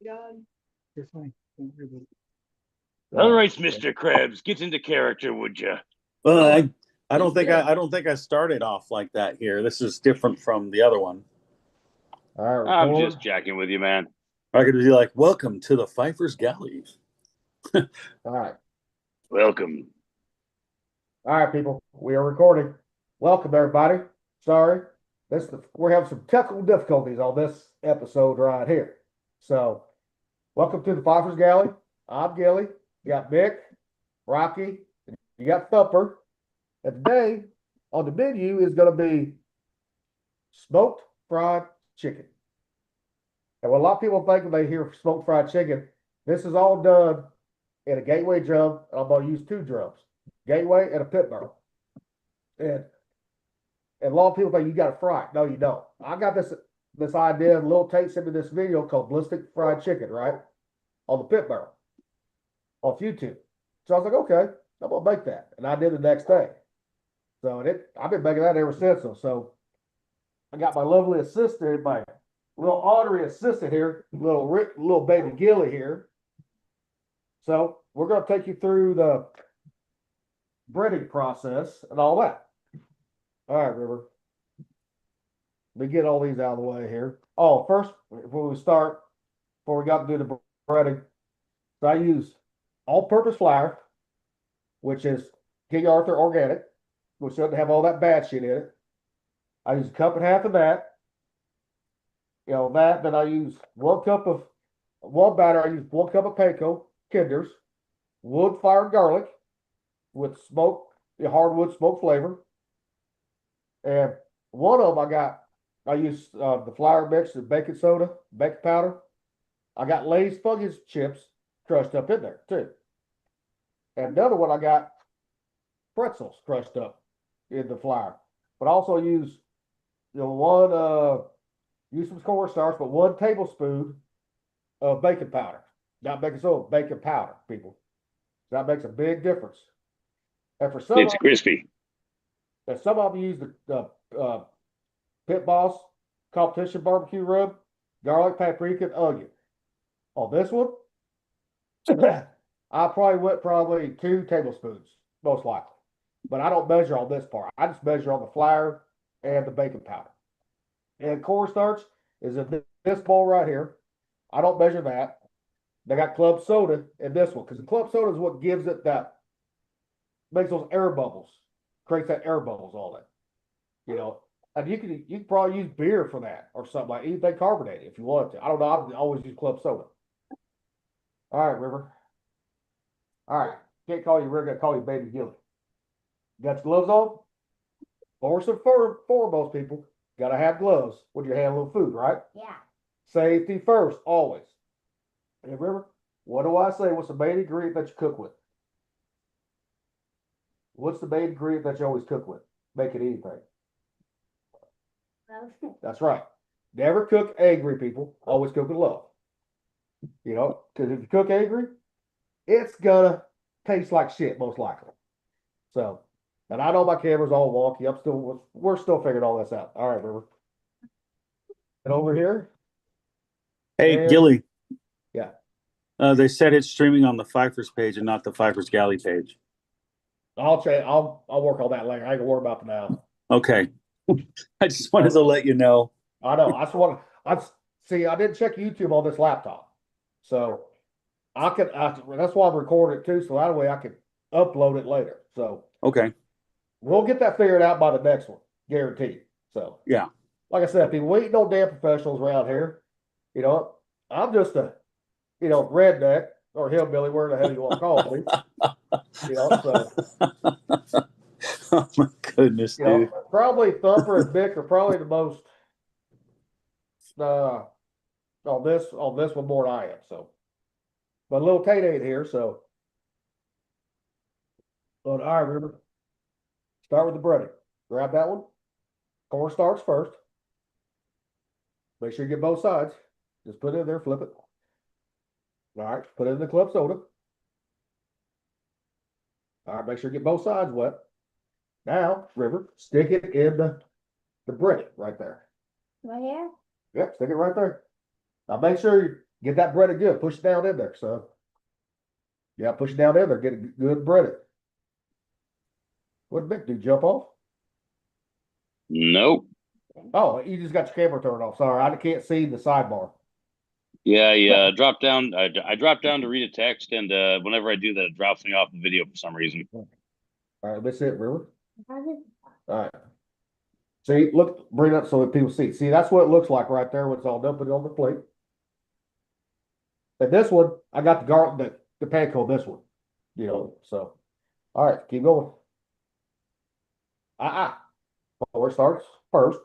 You're fine. Don't worry about it. All right, Mr. Krabs, get into character, would you? Well, I don't think I started off like that here. This is different from the other one. All right, I'm record. just jacking with you, man. I could be like, "Welcome to the FIFER's Galley." All right. Welcome. All right, people. We are recording. Welcome, everybody. Sorry. We're having some technical difficulties on this episode right here. So, welcome to the FIFER's Galley. I'm Gilly. You got Mick, Rocky, and you got Thumper. And today, on the menu is going to be smoked fried chicken. And what a lot of people think when they hear smoked fried chicken, this is all done in a gateway drum. I'm going to use 2 drums, gateway and a pit barrel. And a lot of people think you got to fry it. No, you don't. I got this idea, little tape sent me this video called Ballistic Fried Chicken, right? On the pit barrel off YouTube. So I was like, okay, I'm going to make that. And I did the next day. So I've been making that ever since. I got my lovely assistant, my little honorary assistant here, little baby Gilly here. So we're going to take you through the breading process and all that. All right, River. Let me get all these out of the way here. Oh, first, before we got to do the breading, so I use all-purpose flour, which is King Arthur organic, which doesn't have all that bad shit in it. I use 1.5 cups of that. Then I use 1 cup of batter. I use 1 cup of panko, Kinders, wood-fired garlic with hardwood smoke flavor. And one of them I use the flour mix and baking soda, baking powder. I got Lay's Fuggies chips crushed up in there too. And another one, I got pretzels crushed up in the flour. But I also use, use some cornstarch, but 1 tablespoon of baking powder. Not baking soda, baking powder, people. That makes a big difference. And for some, It's crispy. and some of them use the Pit Boss competition barbecue rub, garlic, paprika, and onion. On this one, I probably 2 tablespoons, most likely. But I don't measure on this part. I just measure on the flour and the baking powder. And cornstarch is in this bowl right here. I don't measure that. They got club soda in this one, because the club soda is what gives it makes those air bubbles, creates that air bubbles on it. And you can probably use beer for that or something like anything carbonated if you want to. I don't know. I always use club soda. All right, River. All right. Can't call you River, gotta call you Baby Gilly. Got your gloves on? First and foremost, people, gotta have gloves when you're handling food, right? Yeah. Safety first, always. And River, what do I say? What's the main ingredient that you cook with? What's the main ingredient that you always cook with? Make it anything. That's right. Never cook angry, people. Always cook with love. Because if you cook angry, it's gonna taste like shit, most likely. So, and I know my camera's all wonky. We're still figuring all this out. All right, River. And over here. Hey, Gilly. Yeah. They said it's streaming on the FIFER's page and not the FIFER's Galley page. I'll work on that later. I ain't gonna worry about it now. Okay. I just wanted to let you know. I know. I didn't check YouTube on this laptop. So that's why I'm recording it too. So that way I can upload it later. So Okay. we'll get that figured out by the next one. Guaranteed. So Yeah. like I said, people, we ain't no damn professionals around here. I'm just a, redneck or hillbilly, where the hell you want to call me. So Oh my goodness, dude. probably Thumper and Mick are probably the most on this one more than I am. So, but little Kate ain't here, so. But all right, remember, start with the breading. Grab that one. Cornstarch first. Make sure you get both sides. Just put it in there, flip it. All right, put it in the club soda. All right, make sure you get both sides wet. Now, River, stick it in the bread right there. Right here? Yep, stick it right there. Now make sure Get that breaded good. Push it down in there, son. Yeah, push it down in there. Get it good breaded. What did Mick do? Jump off? Nope. Oh, you just got your camera turned off. Sorry, I can't see the sidebar. Yeah, I dropped down. I dropped down to read a text, and whenever I do that, it drops me off the video for some reason. All right, that's it, River. All right. See, look, bring it up so that people see. See, that's what it looks like right there when it's all done. Put it on the plate. And this one, I got the panko, this one. You know, so. All right, keep going. Forward starts first.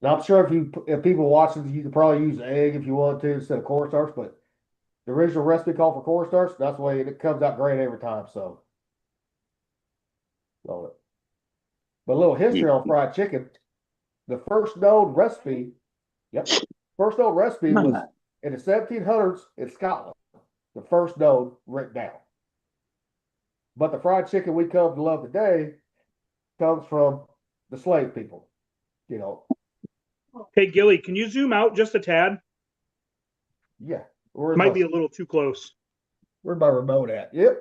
Now, I'm sure if people watching, you could probably use egg if you want to instead of cornstarch, but the original recipe called for cornstarch. That's the way it comes out great every time. So, love it. But a little history on fried chicken. The first known recipe, first known recipe was in the 1700s in Scotland. The first known written down. But the fried chicken we come to love today comes from the slave people. You know. Hey, Gilly, can you zoom out just a tad? Yeah. Might be a little too close. Where's my remote at? Yep.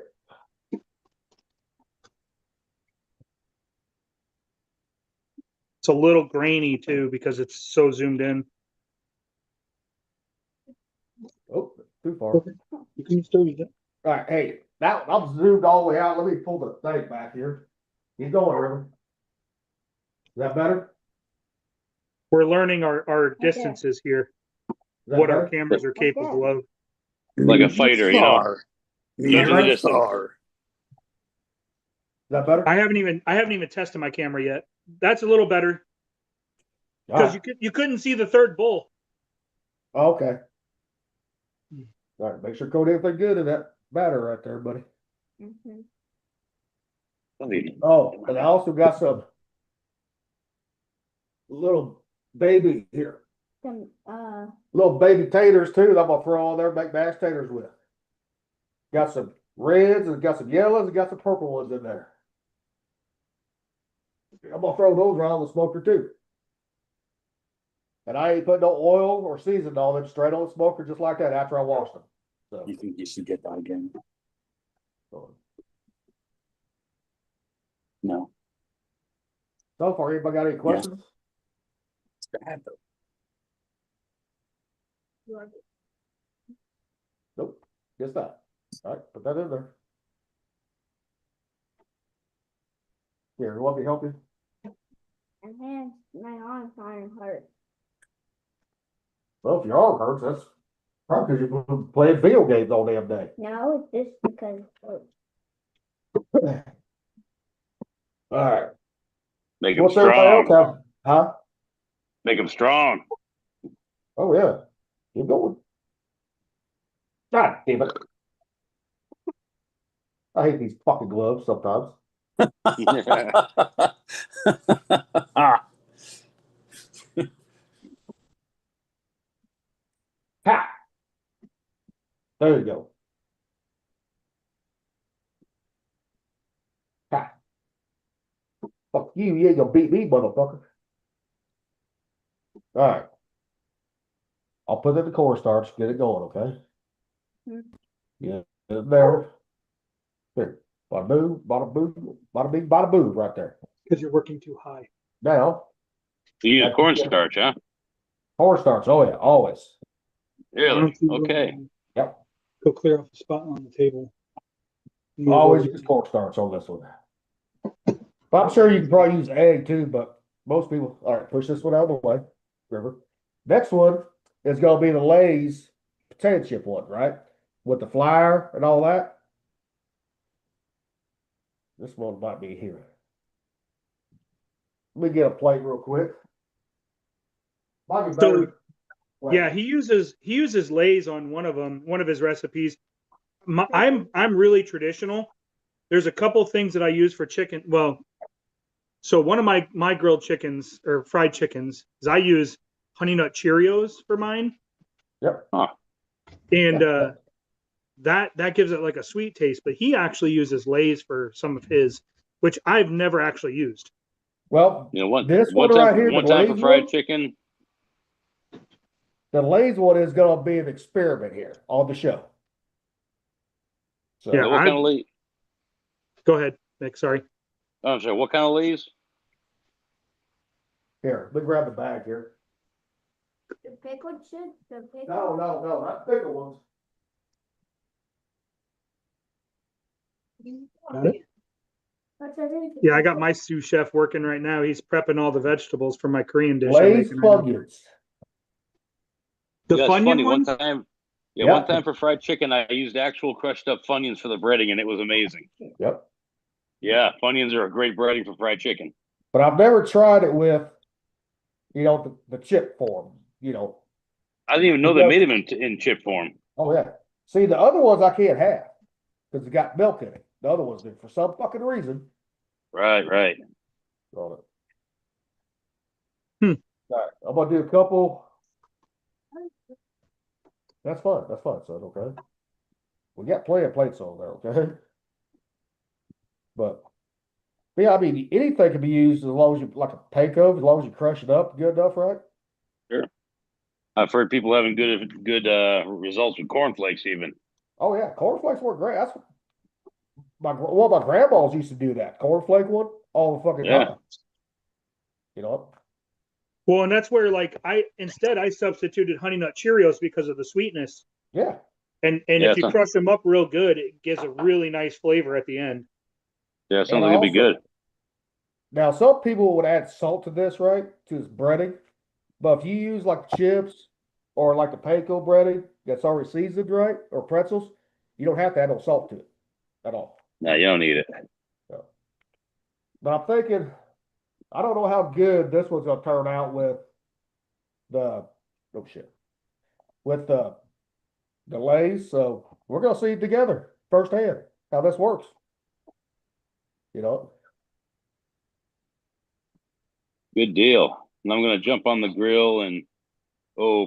It's a little grainy too because it's so zoomed in. Oh, too far. You can still use it. All right, hey, now I'm zoomed all the way out. Let me pull the thing back here. Keep going, River. Is that better? We're learning our distances here, what better? our cameras are capable of. Like a fighter, you know. Near the the distance. star. Is that better? I haven't even tested my camera yet. That's a little better because you couldn't see the third bull. Okay. All right, make sure code everything good in that batter right there, buddy. Oh, and I also got some little baby here. Little baby taters too that I'm gonna throw on there and make mashed taters with. Got some reds and got some yellows and got some purple ones in there. I'm gonna throw those around the smoker too. And I ain't put no oil or seasoning on them, straight on the smoker just like that after I wash them. So You think you should get that again? No. so far, anybody got any questions? It's bad though. Nope. Just that. All right, put that in there. Here, you want me to help you? My arm kind of hurt. Well, if your arm hurts, that's probably because you've been playing video games all damn day. No, it's just because All right. Make them What's everybody else strong. have? Huh? Make them strong. Oh, yeah. Keep going. God damn it. I hate these fucking gloves sometimes. Ha! There you go. Ha! Fuck you, you ain't gonna beat me, motherfucker. All right. I'll put in the cornstarch, get it going, okay? Yeah, there. There. Bada boo, bada boo, bada bing, bada boo, right there. Because you're working too high. Now, You use cornstarch, huh? cornstarch, oh yeah, always. Really? Okay. Yep. Go clear off the spot on the table. Always use cornstarch on this one. But I'm sure you can probably use egg too, but most people, all right, push this one out of the way, River. Next one is going to be the Lay's potato chip one, right? With the flour and all that. This one might be here. Let me get a plate real quick. Might be better. Yeah, he uses Lay's on one of his recipes. I'm really traditional. There's a couple things that I use for chicken. Well, so one of my grilled chickens or fried chickens is I use Honey Nut Cheerios for mine. Yep. Huh. And that gives it like a sweet taste. But he actually uses Lay's for some of his, which I've never actually used. Well, You know what? this One one right time, here, one the time for Lay's fried one? chicken. The Lay's one is going to be an experiment here on the show. So Yeah, What kind of Lay's? Go ahead, Nick. Sorry. Oh, I'm sorry. What kind of Lay's? here, let me grab the bag here. The pickled shit? The pickled? No, not bigger ones. Got it? What's that in? Yeah, I got my sous chef working right now. He's prepping all the vegetables for my Korean dish. I'm Lay's making right now. Funyuns. The Yeah, it's Funyun funny. ones? One time, Yeah. one time for fried chicken, I used actual crushed up Funyuns for the breading, and it was amazing. Yep. Yeah, Funyuns are a great breading for fried chicken. But I've never tried it with, the chip form, I didn't even know they Because- made them in chip form. Oh, yeah. See, the other ones I can't have because it got milk in it. The other ones do for some fucking reason. Right, right. On it. Hmm. All right, I'm gonna do a couple. That's fine. That's fine, son. Okay. We got plenty of plates on there. Okay. But yeah, I mean, anything can be used as long as you like a panko, as long as you crush it up good enough, right? I've heard people having good results with cornflakes even. Oh yeah, cornflakes work great. That's my grandmas used to do that cornflake one all the fucking Yeah. time. You know. Well, and that's where like I substituted Honey Nut Cheerios because of the sweetness. Yeah. And Yeah, if you some- crush them up real good, it gives a really nice flavor at the end. Yeah, sounds And like it'd be also- good. Now, some people would add salt to this, right? To this breading. But if you use like chips or like the panko breading that's already seasoned, right? Or pretzels, you don't have to add no salt to it at all. No, you don't need it. But I'm thinking, I don't know how good this one's gonna turn out with with the Lay's. So we're gonna see together firsthand how this works. Good deal. And I'm gonna jump on the grill in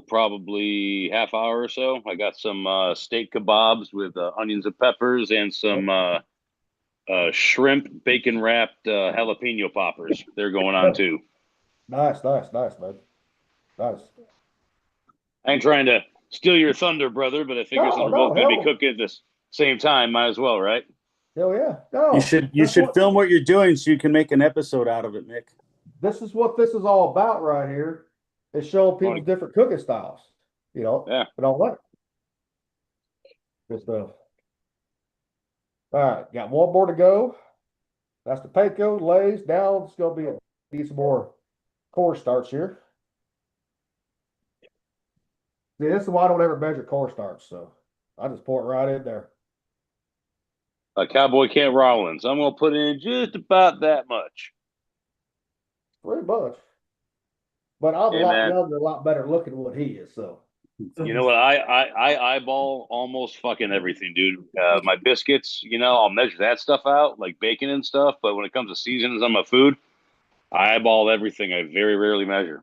probably half hour or so. I got some steak kebabs with onions and peppers and some shrimp bacon wrapped jalapeno poppers. They're going on too. Nice, man. Nice. I ain't trying to steal your thunder, brother, but I figure since we're both gonna be hell. cooking at the same time, might as well, right? Hell yeah. No, You should film what you're doing so you can make an episode out of it, Mick. This is what this is all about right here. Is showing people different cooking styles. Yeah. And all that. Good stuff. All right, got one more to go. That's the panko, Lay's. Now it's gonna be some more cornstarch here. See, this is why I don't ever measure cornstarch, so I just pour it right in there. Cowboy Kent Rollins. I'm gonna put in just about that much. Pretty much. But I'm Hey, a lot man. younger, a lot better looking than what he is, so. You know what? I eyeball almost fucking everything, dude. My biscuits, I'll measure that stuff out, like bacon and stuff. But when it comes to seasonings on my food, I eyeball everything. I very rarely measure.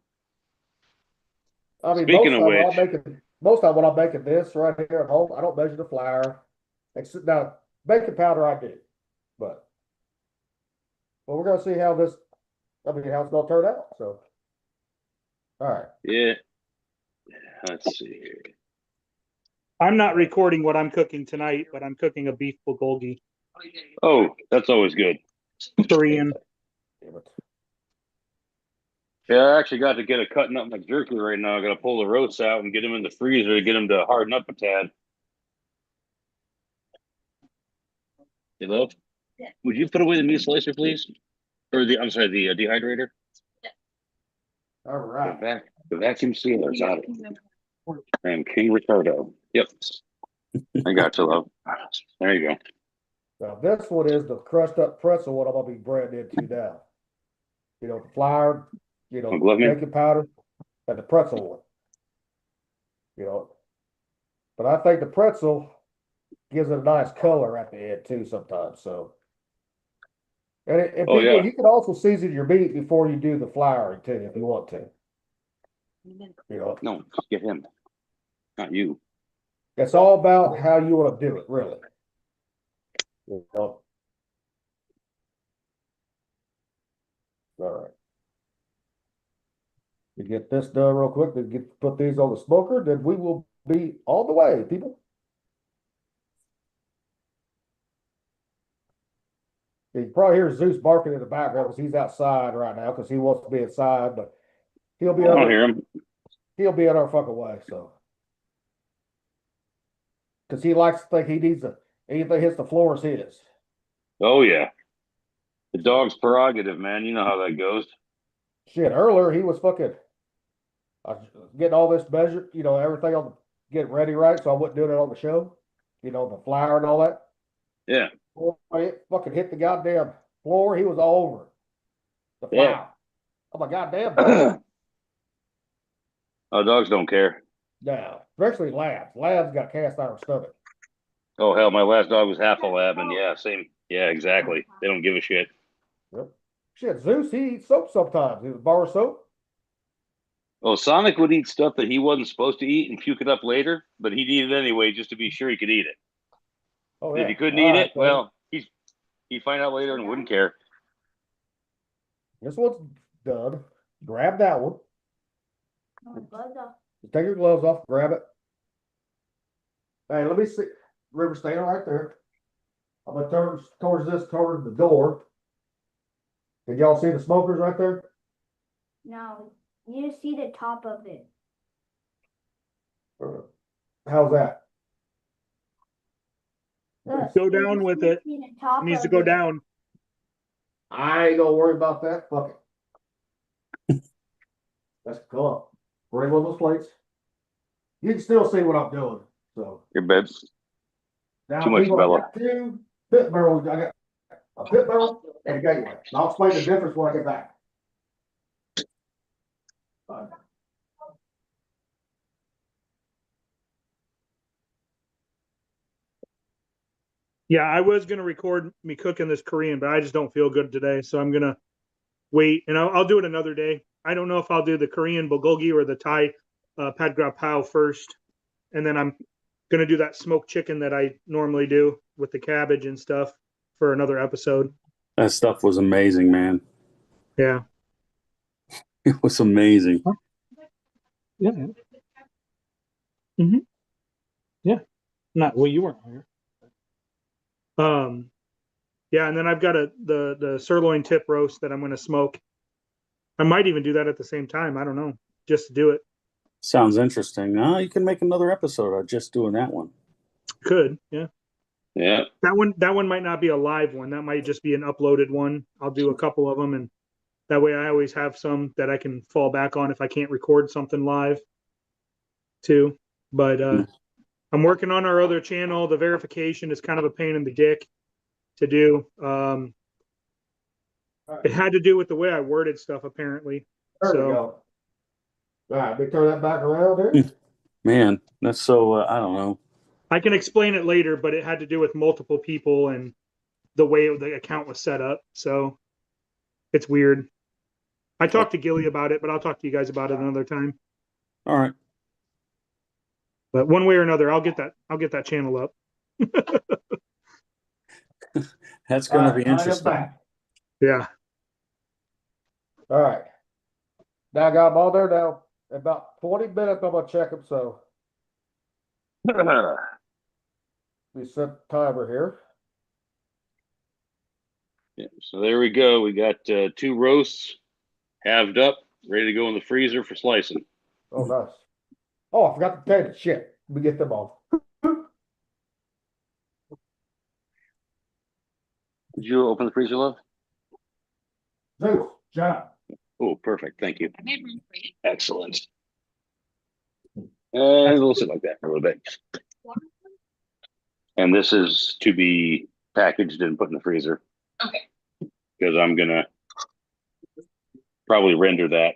I mean, Speaking of which, most of when I'm making this right here at home, I don't measure the flour. Now, baking powder I do, but we're gonna see how how it's gonna turn out. So, all right. yeah. Let's see here. I'm not recording what I'm cooking tonight, but I'm cooking a beef bulgogi, Oh, that's always good. Korean. Damn it. Yeah, I actually got to get a cutting up my jerky right now. I got to pull the roasts out and get them in the freezer to get them to harden up a tad. Hey, love? Yeah. Would you put away the meat slicer, please? Or the dehydrator? All right. The vacuum sealer's out. And King Ricardo. Yep. I got you, love. There you go. Now this one is the crushed up pretzel. What I'm gonna be breading into now. The flour, Glove me? baking powder, and the pretzel one. But I think the pretzel gives it a nice color at the end too sometimes. So, and people, yeah. you can also season your meat before you do the flouring too, if you want to. No, get him. Not you. It's all about how you want to do it, really. All right. We get this done real quick, then put these on the smoker, then we will be on the way, people. You can probably hear Zeus barking in the background because he's outside right now because he wants to be inside, but he'll be I don't hear him. he'll be in our fucking way, so. Because he likes to think he needs anything hits the floor is his. Oh yeah, the dog's prerogative, man. You know how that goes. Shit, earlier he was fucking getting all this measured, everything on getting ready right, so I wasn't doing it on the show. The flour and all that. Yeah. Boy, it fucking hit the goddamn floor. He was all over the flour. Yeah. I'm like, goddamn, dog. Oh, dogs don't care. No, especially labs. Labs got cast iron stomach. Oh hell, my last dog was half a lab, and yeah, same. Yeah, exactly. They don't give a shit. Yep. Shit, Zeus, he eats soap sometimes. He was bar soap. Oh, Sonic would eat stuff that he wasn't supposed to eat and puke it up later, but he'd eat it anyway just to be sure he could eat it. Oh, And yeah. if he couldn't All eat right, it, well, he'd find out later and wouldn't care. This one's done. Grab that one. Oh, gloves off. Just take your gloves off, grab it. Hey, let me see. River, stay right there. I'm gonna turn towards the door. Can y'all see the smokers right there? No, you just see the top of it. How's that? Look, Go you down just with it. see the top It needs to of go it. down. I ain't gonna worry about that. Fuck it. Let's go up. Bring one of those plates. You can still see what I'm doing. So Your bed. now, Too much, people, I Bella. got two pit barrels. I got a pit barrel and a gateway. And I'll explain the difference when I get back. Yeah, I was gonna record me cooking this Korean, but I just don't feel good today, so I'm gonna wait, and I'll do it another day. I don't know if I'll do the Korean bulgogi or the Thai pad gra pao first, and then I'm gonna do that smoked chicken that I normally do with the cabbage and stuff for another episode. That stuff was amazing, man. Yeah. It was amazing. Yeah. Mm-hmm. Yeah. Not well, you weren't here. Yeah, and then I've got the sirloin tip roast that I'm going to smoke. I might even do that at the same time. I don't know, just to do it. Sounds interesting. You can make another episode of just doing that one. Could, yeah. Yeah. That one might not be a live one. That might just be an uploaded one. I'll do a couple of them, and that way I always have some that I can fall back on if I can't record something live, too. But I'm working on our other channel. The verification is kind of a pain in the dick to do. It had to do with the way I worded stuff, apparently. There So, we go. All right, let me turn that back around here. Man, that's so, I don't know. I can explain it later, but it had to do with multiple people and the way the account was set up. So it's weird. I talked to Gilly about it, but I'll talk to you guys about it another time. All right. But one way or another, I'll get that channel up. That's going to All be right, I am interesting. back. Yeah. All right. Now I got them all there now. In about 20 minutes, I'm gonna check them. So we set the timer here. Yeah, so there we go. We got 2 roasts halved up, ready to go in the freezer for slicing. Oh, nice. Oh, I forgot the potatoes. Shit. Let me get them off. Did you open the freezer, love? Zeus, John. Oh, perfect. Thank you. Excellent. And we'll sit like that for a little bit. And this is to be packaged and put in the freezer. Okay. Because I'm going to probably render that.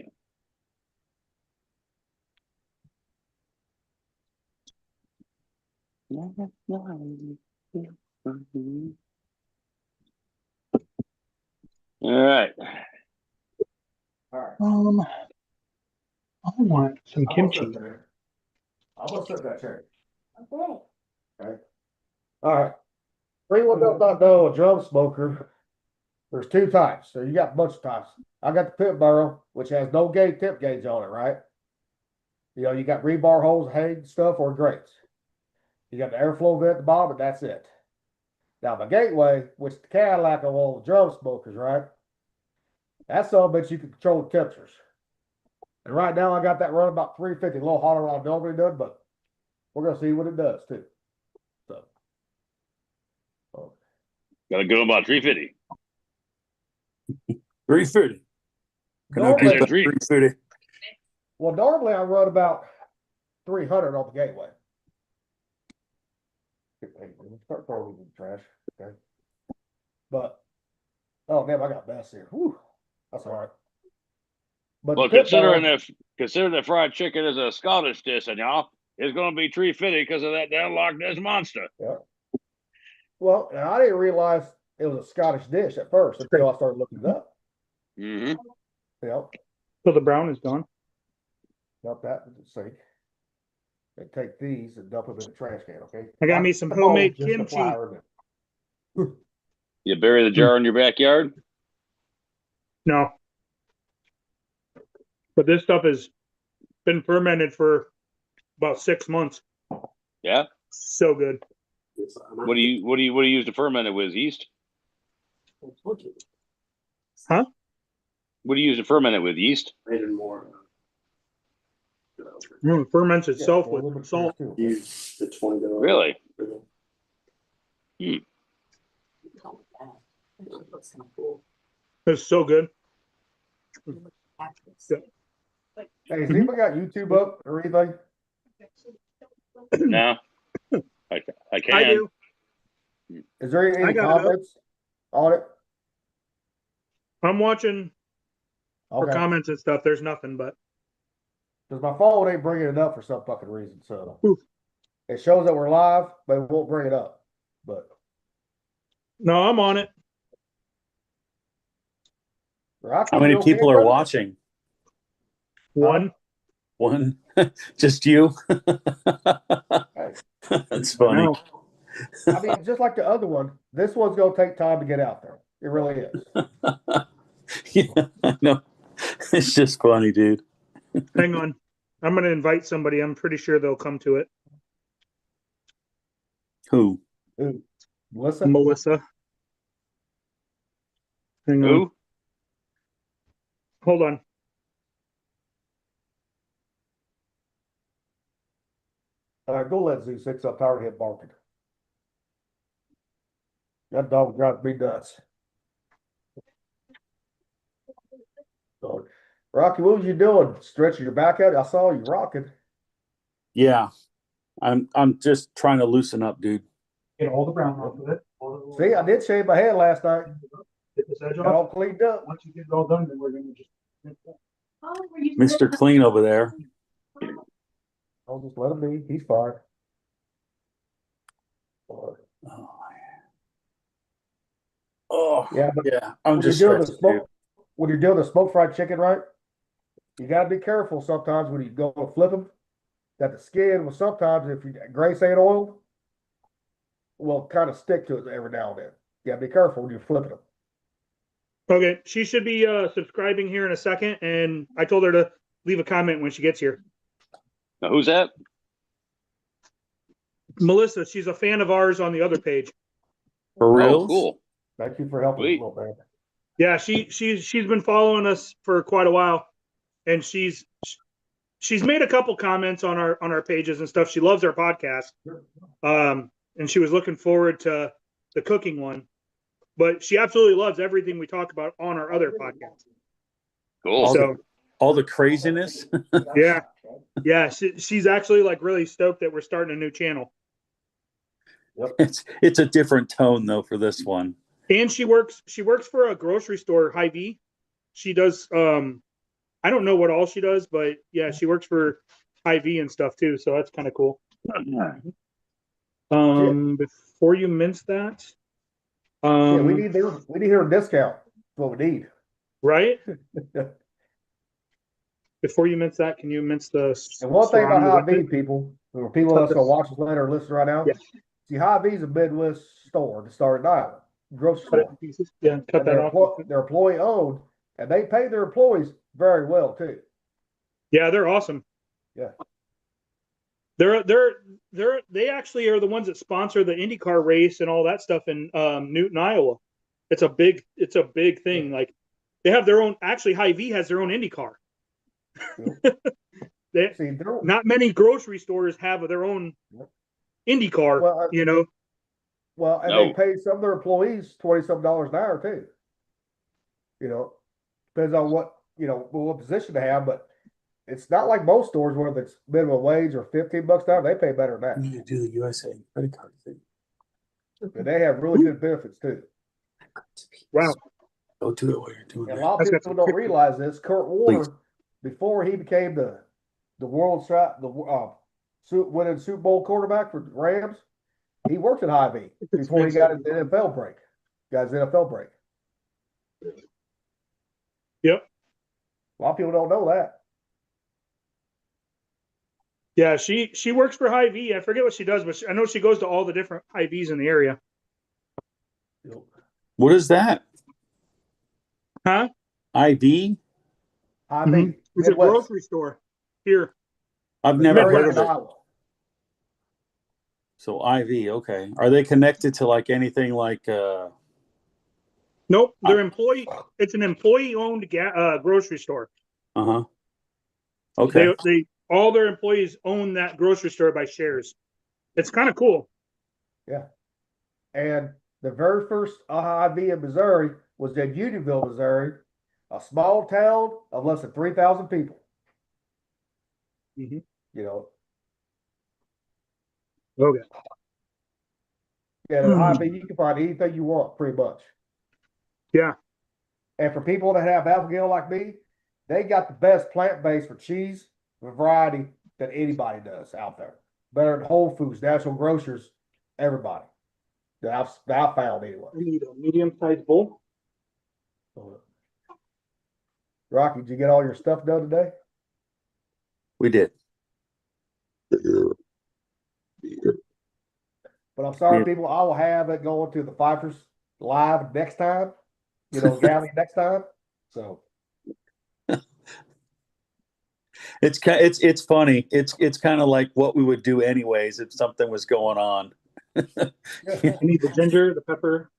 All right. All right. I want some I'm gonna kimchi. sit there. I'm gonna sit that chair. Okay. Okay. All right. For anyone that does not know, a drum smoker, there's 2 types. So you got a bunch of types. I got the pit barrel, which has no tip gauge on it, right? You know, you got rebar holes, hay stuff, or grates. You got the airflow vent at the bottom, but that's it. Now the gateway, which the Cadillac of all the drum smokers, right? That's all, but you can control the temperatures. And right now I got that running about 350, a little hotter than I normally do, but we're gonna see what it does too. So Got to go about 350. 350. Can I normally, get that 350? well, normally I run about 300 on the gateway. Hey, start throwing in the trash. Okay. But oh man, I got mess here. Whew. That's all right. But Well, the pit considering barrel- that fried chicken is a Scottish dish, and y'all, it's going to be 350 because of that damn Loch Ness monster. well, and I didn't realize it was a Scottish dish at first until I started looking it up. Mm-hmm. You know, So the brown is gone. dump that in the sink. And take these and dump them in the trash can, okay? I got Not me some the bowl, homemade just the kimchi. flour in it. You bury the jar in your backyard? No. But this stuff has been fermented for about 6 months. Yeah. So good. What do you use to ferment it with? Yeast? Huh? What do you use to ferment it with? Yeast? It ferments Yeah, itself well, a little with bit salt. too, okay? Really? It's so good. Hey, has anybody got YouTube up or anything? No. I can. I do. Is there I any got it up. comments on it? I'm watching for Okay, comments and stuff. There's nothing, but because my phone ain't bringing it up for some fucking reason, so. Oof. It shows that we're live, but it won't bring it up, but. no, I'm on it. Rocky, How many you okay, people are brother? watching? One. One? Just you? Hey, That's funny. No. I mean, just like the other one, this one's gonna take time to get out there. It really is. Yeah, I know. It's just funny, dude. Hang on. I'm going to invite somebody. I'm pretty sure they'll come to it. Who? Melissa? Melissa. Hang on. Who? Hold on. All right, go let Z6 up, tired of him barking. That dog drives me nuts. So, Rocky, what was you doing? Stretching your back out? I saw you rocking. Yeah. I'm just trying to loosen up, dude. Get all the brown off of it. See, I did shave my head last night. Get this edge Got off. all cleaned up. Once you get it all done, then we're going to just. Mr. Clean over there. I'll just let him be. He's fine. Oh, Yeah, but yeah. I'm when just you're doing the stressed, dude. smoke, when you're doing the smoke fried chicken, right? You gotta be careful sometimes when you go to flip them. That the skin will sometimes, if you grace ain't oiled, will kind of stick to it every now and then. You gotta be careful when you're flipping them. Okay. She should be subscribing here in a second. And I told her to leave a comment when she gets here. Now, who's that? Melissa, she's a fan of ours on the other page. For real? Oh, cool. Thank you for helping Sweet. us, little man. Yeah, she's been following us for quite a while, and she's made a couple comments on our pages and stuff. She loves our podcast, and she was looking forward to the cooking one, but she absolutely loves everything we talk about on our other podcast. Cool. So All the craziness? yeah, she's actually like really stoked that we're starting a new channel. It's a different tone though for this one. And she works for a grocery store, Hy-Vee. She does I don't know what all she does, but yeah, she works for Hy-Vee and stuff too, so that's kind of cool. Before you mince that, Yeah, we need her discount. That's what we need. right? Before you mince that, can you mince the And one thing about salami with Hy-Vee, it? people, or people that's gonna watch us later or listen right now, Yeah. see, Hy-Vee's a Midwest store that started in Iowa, grocery Cut it store. in pieces. Yeah, cut And that they're, off. they're employee owned, and they pay their employees very well too. Yeah, they're awesome. Yeah. They actually are the ones that sponsor the IndyCar race and all that stuff in Newton, Iowa. It's a big thing. Yeah. Like they have their own. Actually, Hy-Vee has their own IndyCar. See, Not many grocery stores have their own IndyCar. Well, you know. well, and No. they pay some of their employees $20-some an hour too. You know, depends on what position they have, but it's not like most stores where it's minimum wage or $15 an hour. They pay better than We that, need to do the USA credit card thing. and they have really good benefits too. Wow. Go do it while you're doing And a that. lot of That's got people some don't pictures. realize this. Kurt Warner, before he became the winning Super Bowl quarterback for the Rams, he worked at Hy-Vee before he got his NFL break. Yep. A lot of people don't know that. Yeah, she works for Hy-Vee. I forget what she does, but I know she goes to all the different Hy-Vees in the area. What is that? Huh? IV? Hy-Vee. Mhm. It's a Midwest. grocery store here. I've never Midwest. heard of it. Iowa. So IV, okay. Are they connected to like anything like Nope, they're employee. It's an employee-owned grocery store. uh-huh. Okay. They all their employees own that grocery store by shares. It's kind of cool. Yeah. And the very first Hy-Vee in Missouri was in Unionville, Missouri, a small town of less than 3,000 people. Mhm. You know, Okay. yeah, at Hy-Vee, you can find anything you want pretty much. Yeah. And for people that have alpha-gal like me, they got the best plant-based for cheese variety that anybody does out there. Better than Whole Foods, National Grocers, everybody. That I've found anyway. I need a medium-sized bowl. Rocky, did you get all your stuff done today? We did. But I'm sorry, Yeah. people, I will have it going to the FIFERs live next time. Galley next time. So It's funny. It's kind of like what we would do anyways if something was going on. I need the ginger, the pepper.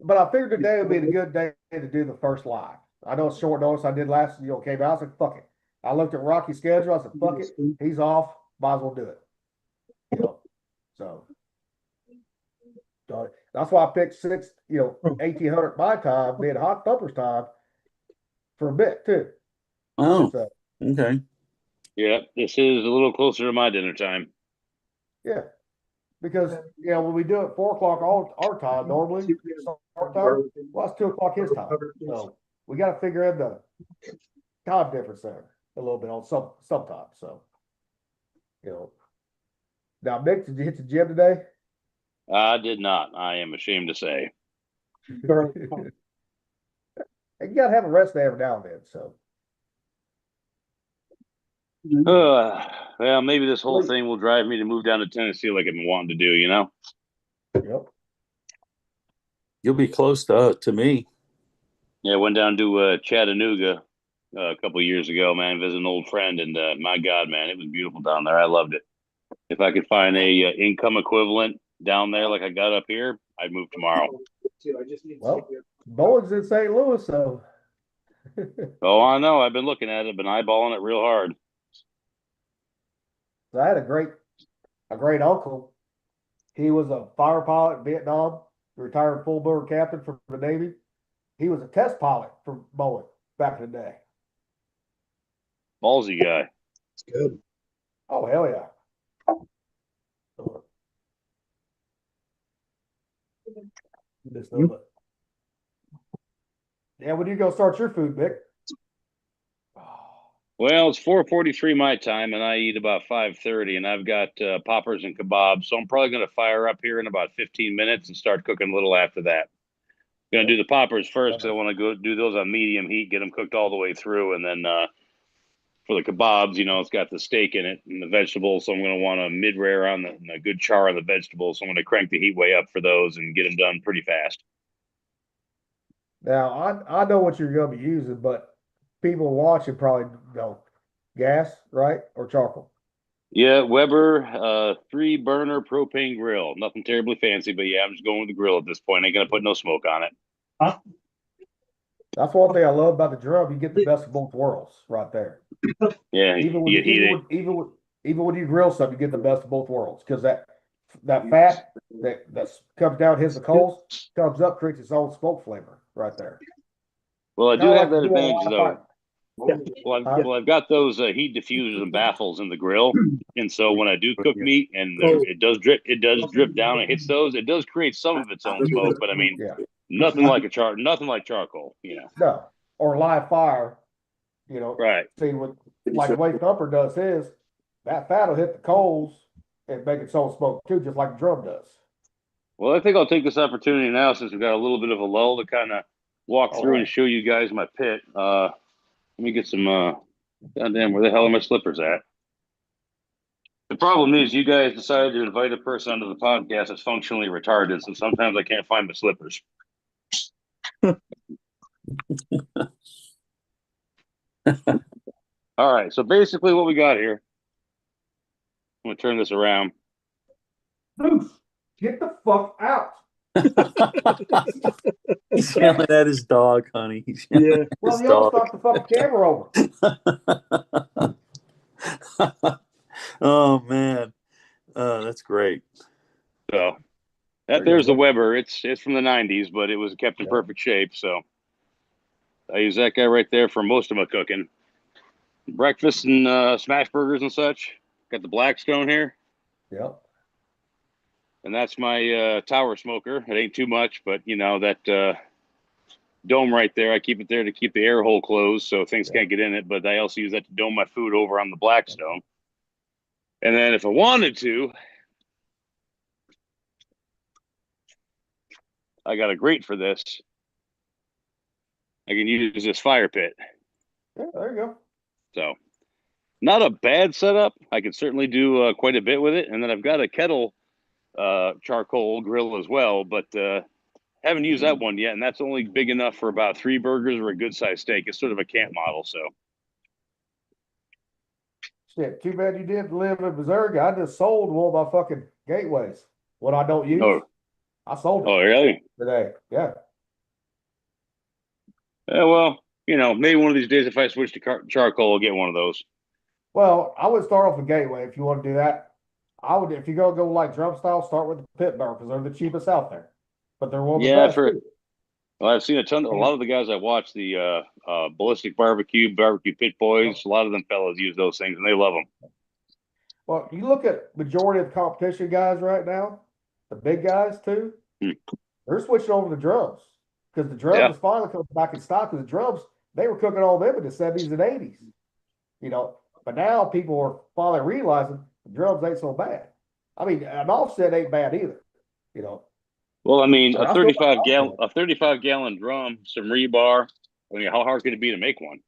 But I figured today would be a good day to do the first live. I know it's short notice. I did last, came out. I was like, fuck it. I looked at Rocky's schedule. I said, fuck it. He's off. Might as well do it. So that's why I picked 1800 my time, being Hot Thumpers time for a bit too. Oh, So, okay. Yeah, this is a little closer to my dinner time. yeah. Because, when we do it 4 o'clock our time, normally, our time, well, it's 2 o'clock his time. So we got to figure in the time difference there a little bit on sometimes. So, now, Mick, did you hit the gym today? I did not. I am ashamed to say. And you got to have a rest day every now and then. So, Well, maybe this whole thing will drive me to move down to Tennessee like I've been wanting to do, yep. You'll be close to me. Yeah, I went down to Chattanooga a couple of years ago, man, visit an old friend, and my God, man, it was beautiful down there. I loved it. If I could find a income equivalent down there like I got up here, I'd move tomorrow. Well, Bowling's in St. Louis, so. Oh, I know. I've been looking at it, been eyeballing it real hard. So I had a great uncle. He was a fighter pilot in Vietnam, retired full bird captain for the Navy. He was a test pilot for Boeing back in the day. Ballsy guy. It's good. Oh, hell yeah. Yeah, when you go start your food, Mick? Well, it's 4:43 my time, and I eat about 5:30, and I've got poppers and kebabs, so I'm probably going to fire up here in about 15 minutes and start cooking a little after that. Going to do the poppers first because I want to go do those on medium heat, get them cooked all the way through, and then for the kebabs, it's got the steak in it and the vegetables, so I'm going to want a mid-rare on the good char on the vegetables, so I'm going to crank the heat way up for those and get them done pretty fast. Now, I know what you're going to be using, but people watching probably know gas, right? Or charcoal. Yeah, Weber, 3-burner propane grill. Nothing terribly fancy, but yeah, I'm just going with the grill at this point. Ain't gonna put no smoke on it. Huh? That's one thing I love about the drum. You get the best of both worlds right there. Yeah, Even when you get heat. even when you grill something, you get the best of both worlds because that fat that comes down, hits the coals, comes up, creates its own smoke flavor right there. Well, I do Kinda have like that you do on advantage though. Wi-Fi. Well, I've got those heat diffusers and baffles in the grill, and so when I do cook meat and it does drip down and hits those, it does create some of its own smoke. But I mean, Yeah, nothing like charcoal. no, or live fire. You know, Right. see what like the way Thumper does his, that fat will hit the coals and make its own smoke too, just like the drum does. Well, I think I'll take this opportunity now since we've got a little bit of a lull to kind of walk through and show you guys my pit. Let me get some. Goddamn, where the hell are my slippers at? The problem is, you guys decided to invite a person onto the podcast that's functionally retarded, so sometimes I can't find my slippers. All right, so basically what we got here, I'm going to turn this around. Bruce, get the fuck out. He's yelling at his dog, honey. He's yelling at Well, his he almost dog. knocked the fucking camera over. Oh man, that's great. So there's the Weber. It's from the 90s, but it was kept in perfect shape. So I use that guy right there for most of my cooking. Breakfast and smash burgers and such. Got the Blackstone here. Yep. And that's my tower smoker. It ain't too much, but that dome right there, I keep it there to keep the air hole closed so things can't get in it. But I also use that to dome my food over on the Blackstone. And then if I wanted to, I got a grate for this. I can use this fire pit. Yeah, there you go. So not a bad setup. I could certainly do quite a bit with it. And then I've got a kettle charcoal grill as well, but haven't used that one yet. And that's only big enough for about 3 burgers or a good sized steak. It's sort of a camp model. So Shit, too bad you didn't live in Missouri. I just sold one of my fucking gateways. What I don't use, I sold it. Oh, really? Today. Yeah. Yeah, well, maybe one of these days if I switch to charcoal, I'll get one of those. Well, I would start off with gateway if you want to do that. I would, if you're gonna go like drum style, start with the pit burner because they're the cheapest out there. But they're one of the best. Well, I've seen a lot of the guys I watch, the Ballistic Barbecue Pit Boys. A lot of them fellas use those things and they love them. Well, you look at majority of the competition guys right now, the big guys too. They're switching over to drums because the drums is finally coming back in stock. Because the drums they were cooking all them in the 70s and 80s, But now people are finally realizing the drums ain't so bad. I mean, an offset ain't bad either. Well, I mean, a 35-gallon drum, some rebar. I mean, how hard could it be to make one?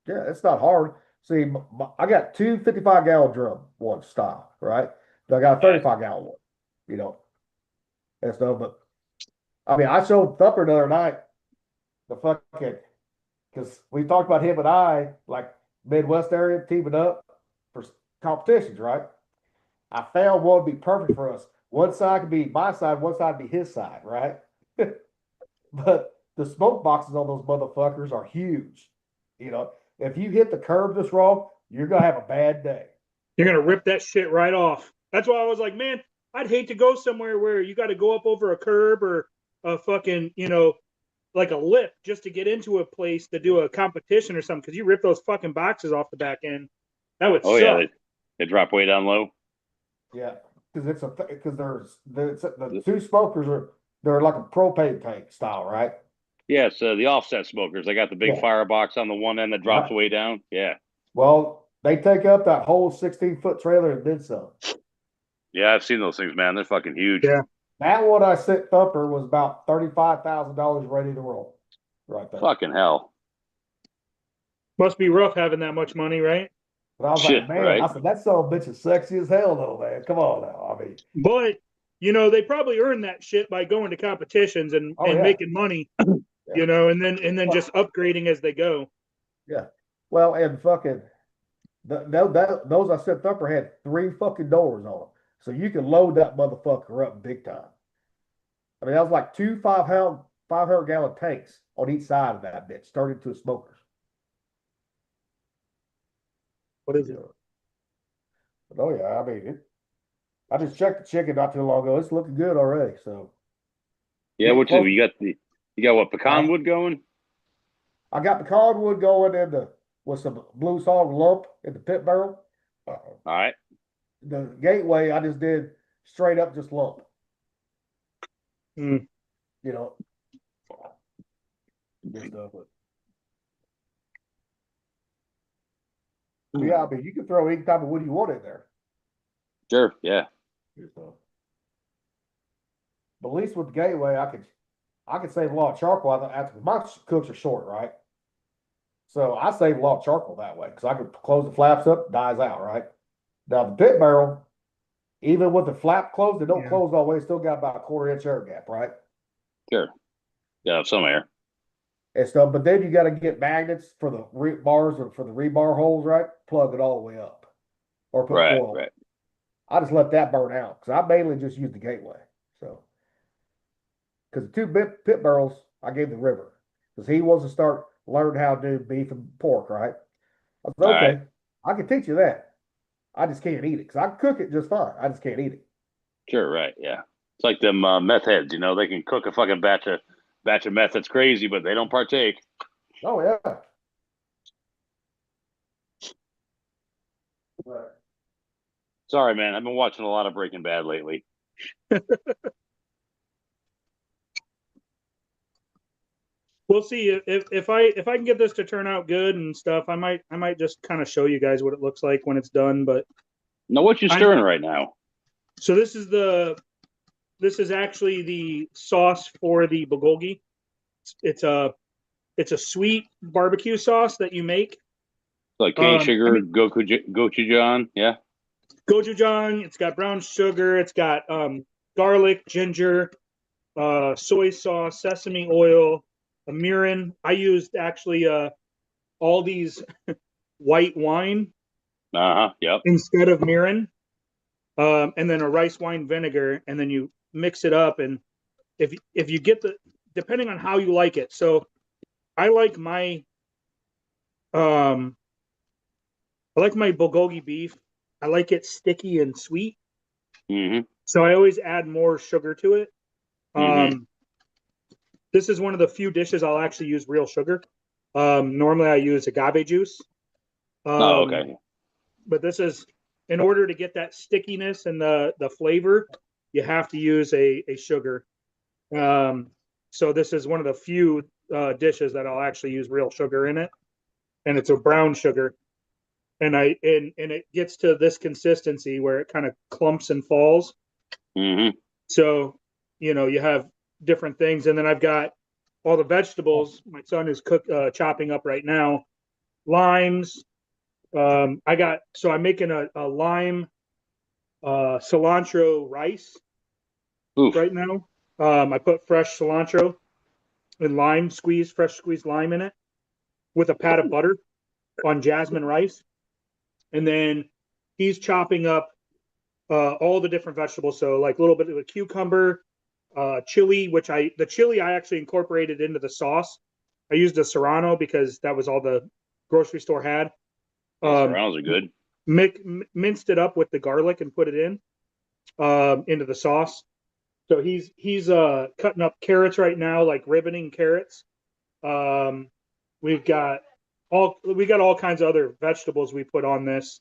Yeah, it's not hard. See, I got 2 55-gallon drum one style, right? But I got a 35-gallon one, and stuff. But I mean, I showed Thumper the other night the fucking because we talked about him and I like Midwest area teaming up for competitions, right? I found one would be perfect for us. One side could be my side, one side would be his side, right? But the smoke boxes on those motherfuckers are huge. If you hit the curb this wrong, you're gonna have a bad day. You're gonna rip that shit right off. That's why I was like, man, I'd hate to go somewhere where you got to go up over a curb or a fucking, like a lip just to get into a place to do a competition or something. Because you rip those fucking boxes off the back end, that would suck. Oh yeah, they drop way down low. Yeah, because there's the 2 smokers they're like a propane tank style, right? Yeah, so the offset smokers. They got the big firebox on the one end that drops way down. Yeah. Well, they take up that whole 16-foot trailer and then some. Yeah, I've seen those things, man. They're fucking huge. Yeah. That one I sent Thumper was about $35,000 ready to roll. Right there. Fucking hell. Must be rough having that much money, right? But I was like, man, I said, that son of a bitch is sexy as hell though, man. Come on now. I mean, but they probably earn that shit by going to competitions and making money, and then just upgrading as they go. Yeah. Well, and fucking those I set upper had 3 fucking doors on them, so you can load that motherfucker up big time. I mean, that was like 2 500-gallon tanks on each side of that bitch, turned into smokers. What is it? But, oh yeah, I mean, I just checked the chicken not too long ago. It's looking good already. So Yeah, getting what close. you got what pecan Huh? wood going? I got pecan wood going in with some blue salt lump in the pit barrel. All right. The gateway I just did straight up just lump. Mm. You know, good stuff. But yeah, I mean, you can throw any type of wood you want in there. Sure. Yeah. Good stuff. But at least with the gateway, I could save a lot of charcoal after my cooks are short, right? So I save a lot of charcoal that way because I could close the flaps up, dies out, right? Now the pit barrel, even with the flap closed, they don't Yeah. close all the way. Still got about a 1/4 inch air gap, right? Sure. Yeah, some air. And stuff. But then you got to get magnets for the bars or for the rebar holes, right? Plug it all the way up, or put Right. foil. Right. I just let that burn out because I mainly just use the gateway. So because the 2 pit barrels, I gave the river because he wants to start learning how to do beef and pork, right? I said, All okay, right. I can teach you that. I just can't eat it because I can cook it just fine. I just can't eat it. Sure. Right. Yeah. It's like them meth heads. You know, they can cook a fucking batch of meth that's crazy, but they don't partake. Oh yeah. Right. Sorry, man. I've been watching a lot of Breaking Bad lately. We'll see if I can get this to turn out good and stuff. I might just kind of show you guys what it looks like when it's done. But Now, what you stirring right now? so this is actually the sauce for the bulgogi. It's a sweet barbecue sauce that you make. Like cane sugar, gochujang. Yeah. Gochujang. It's got brown sugar. It's got garlic, ginger, soy sauce, sesame oil, a mirin. I used actually all these white wine Yep. instead of mirin, and then a rice wine vinegar, and then you mix it up. And if you get depending on how you like it. So I like my bulgogi beef. I like it sticky and sweet. Mm-hmm. So I always add more sugar to it. Mm-hmm. This is one of the few dishes I'll actually use real sugar. Normally I use agave juice. Okay. But this is, in order to get that stickiness and the flavor, you have to use a sugar. So this is one of the few dishes that I'll actually use real sugar in it, and it's a brown sugar. And it gets to this consistency where it kind of clumps and falls. Mm-hmm. So, you have different things, and then I've got all the vegetables. My son is chopping up right now. Limes. I'm making a lime cilantro rice Oof. right now. I put fresh cilantro and fresh squeezed lime in it with a pat of butter on jasmine rice. And then he's chopping up all the different vegetables. So like a little bit of a cucumber, chili, the chili I actually incorporated into the sauce. I used a Serrano because that was all the grocery store had. Serranos are good. Minced it up with the garlic and put it into the sauce. So he's cutting up carrots right now, like ribboning carrots. We've got all kinds of other vegetables we put on this.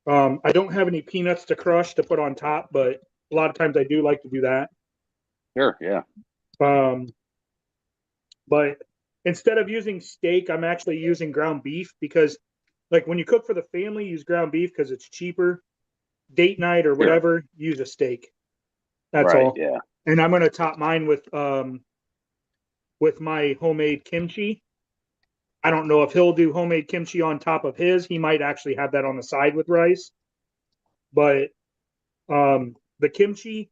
I don't have any peanuts to crush to put on top, but a lot of times I do like to do that. Sure, yeah. But instead of using steak, I'm actually using ground beef because, like, when you cook for the family, use ground beef because it's cheaper. Date night or whatever, use a steak. That's all. Yeah. And I'm going to top mine with my homemade kimchi. I don't know if he'll do homemade kimchi on top of his. He might actually have that on the side with rice. But the kimchi,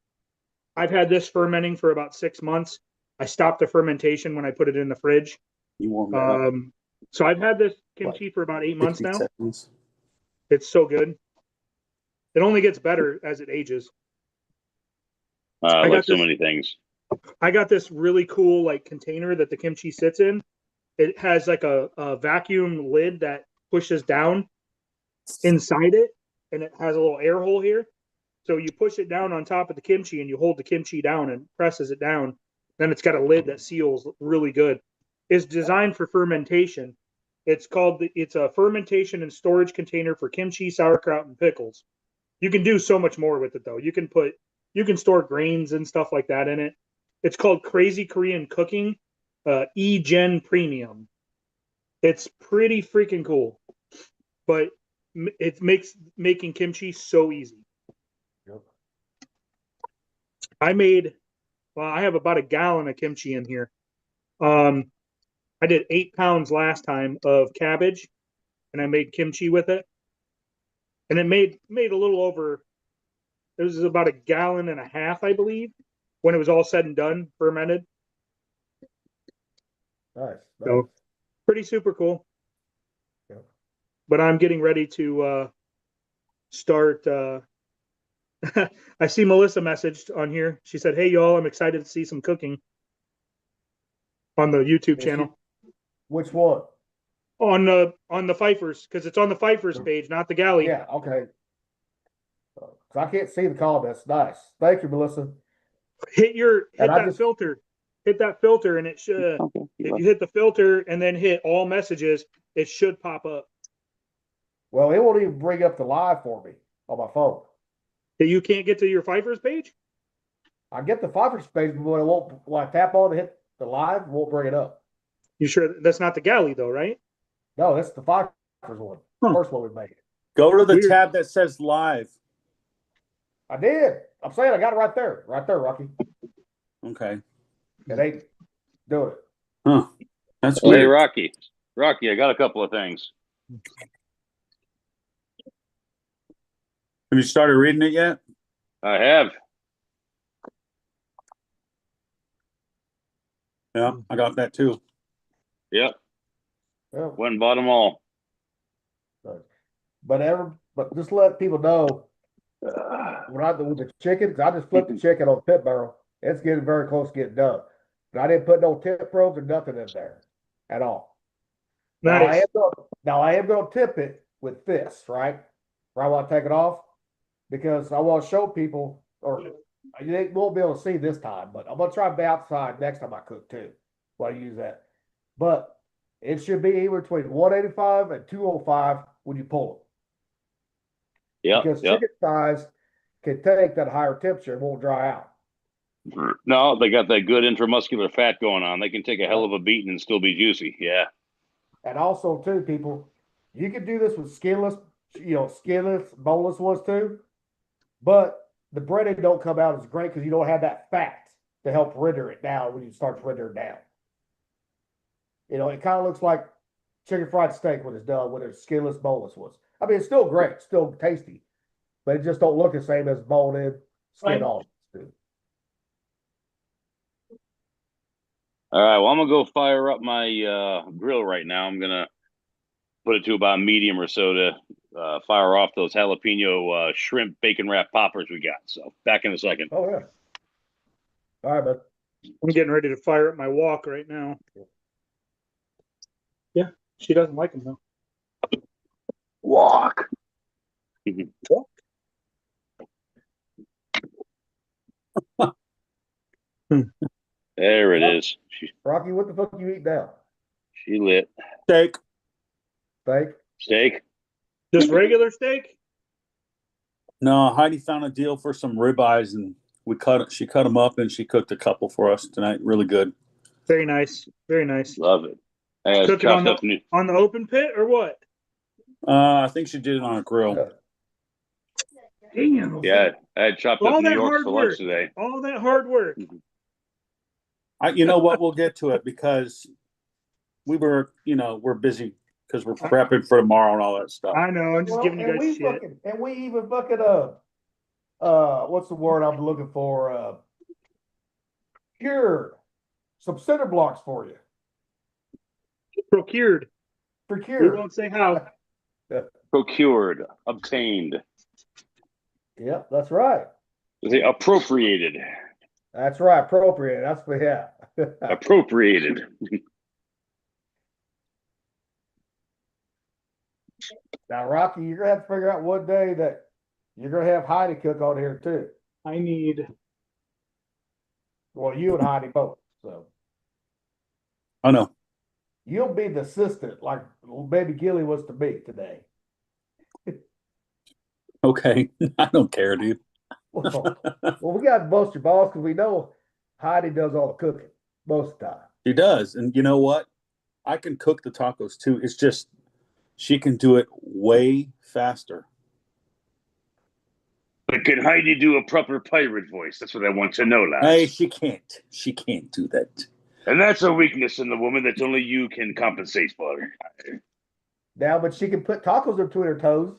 I've had this fermenting for about 6 months. I stopped the fermentation when I put it in the fridge. You warm that up. So I've had this kimchi for about 8 months 60 now. seconds. It's so good. It only gets better as it ages. I like so this- many things. I got this really cool like container that the kimchi sits in. It has like a vacuum lid that pushes down inside it, and it has a little air hole here. So you push it down on top of the kimchi and you hold the kimchi down and presses it down. Then it's got a lid that seals really good. It's designed for fermentation. It's a fermentation and storage container for kimchi, sauerkraut, and pickles. You can do so much more with it though. You can store grains and stuff like that in it. It's called Crazy Korean Cooking E-Gen Premium. It's pretty freaking cool, but it makes making kimchi so easy. Yep. I have about a gallon of kimchi in here. I did 8 pounds last time of cabbage, and I made kimchi with it, and it made a little over. It was about a gallon and a half, I believe, when it was all said and done, fermented. Nice. So pretty super cool. Yep. But I'm getting ready to start. I see Melissa messaged on here. She said, "Hey y'all, I'm excited to see some cooking on the YouTube channel." Which one? On the FIFERs, because it's on the FIFERs page, not the galley. Yeah, okay. I can't see the comments. Nice. Thank you, Melissa. Hit And I that just- filter. Hit that filter, and it should. Okay. If you hit the filter and then hit all messages, it should pop up. Well, it won't even bring up the live for me on my phone. That you can't get to your FIFERs page. I get the Fiverr page, but when I tap on to hit the live, it won't bring it up. You sure that's not the galley though, right? No, that's the Fiverr's one. Huh. First one we made. Go to the Weird. tab that says live. I did. I'm saying I got it right there, Rocky. Okay. It ain't doing it. Huh. That's Hey, weird. Rocky, I got a couple of things. Have you started reading it yet? I have. Yeah, I got that too. Yep. Yeah. Went and bought them all. But just let people know with the chicken, 'cause I just flipped the chicken on the pit barrel. It's getting very close to getting done. But I didn't put no tip probes or nothing in there at all. Nice. Now I am gonna tip it with this, right? Right when I take it off, because I want to show people, or they won't be able to see this time, but I'm gonna try to be outside next time I cook too. While I use that, but it should be anywhere between 185 and 205 when you pull them. Yep. Because Yep. chicken thighs can take that higher temperature and won't dry out. No, they got that good intramuscular fat going on. They can take a hell of a beating and still be juicy. Yeah. And also, too, people, you can do this with skinless, boneless ones too. But the breading don't come out as great because you don't have that fat to help render it down when you start to render it down. It kind of looks like chicken fried steak when it's done with it's skinless, boneless ones. I mean, it's still great, still tasty, but it just don't look the same as bone in, skin on. All right. Well, I'm gonna go fire up my grill right now. I'm gonna put it to about medium or so to fire off those jalapeno shrimp bacon wrap poppers we got. So back in a second. Oh yeah. All right, bud. I'm getting ready to fire up my wok right now. Yeah, she doesn't like them though. Walk. Wok. There it is. Rocky, what the fuck you eat now? She lit. Steak. Steak? Steak. Just regular steak? No, Heidi found a deal for some ribeyes, and she cut them up, and she cooked a couple for us tonight. Really good. Very nice. Very nice. Love it. Hey, Cook it on chopped up the open pit or what? I think she did it on a grill. Damn. Yeah, I had chopped All up New that York hard for work. lunch today. All that hard work. You know what? We'll get to it because we're busy because we're prepping for tomorrow and all that stuff. I know. I'm just giving you guys shit. And we even fucking what's the word I'm looking for? Cured some cinder blocks for you. Procured. We Procure. won't say how. Procured, obtained, Yep, that's right. they appropriated, That's right. Appropriate. That's what, yeah. appropriated. Now, Rocky, you're gonna have to figure out one day that you're gonna have Heidi cook on here too. I need. Well, you and Heidi both. So Oh no. you'll be the assistant, like baby Gilly was to me today. Okay. I don't care, dude. Well, we got to bust your balls because we know Heidi does all the cooking most of the time. She does. And you know what? I can cook the tacos too. It's just she can do it way faster. But can Heidi do a proper pirate voice? That's what I want to know, lads. Hey, she can't. She can't do that. And that's a weakness in the woman that only you can compensate for. Now, but she can put tacos between her toes.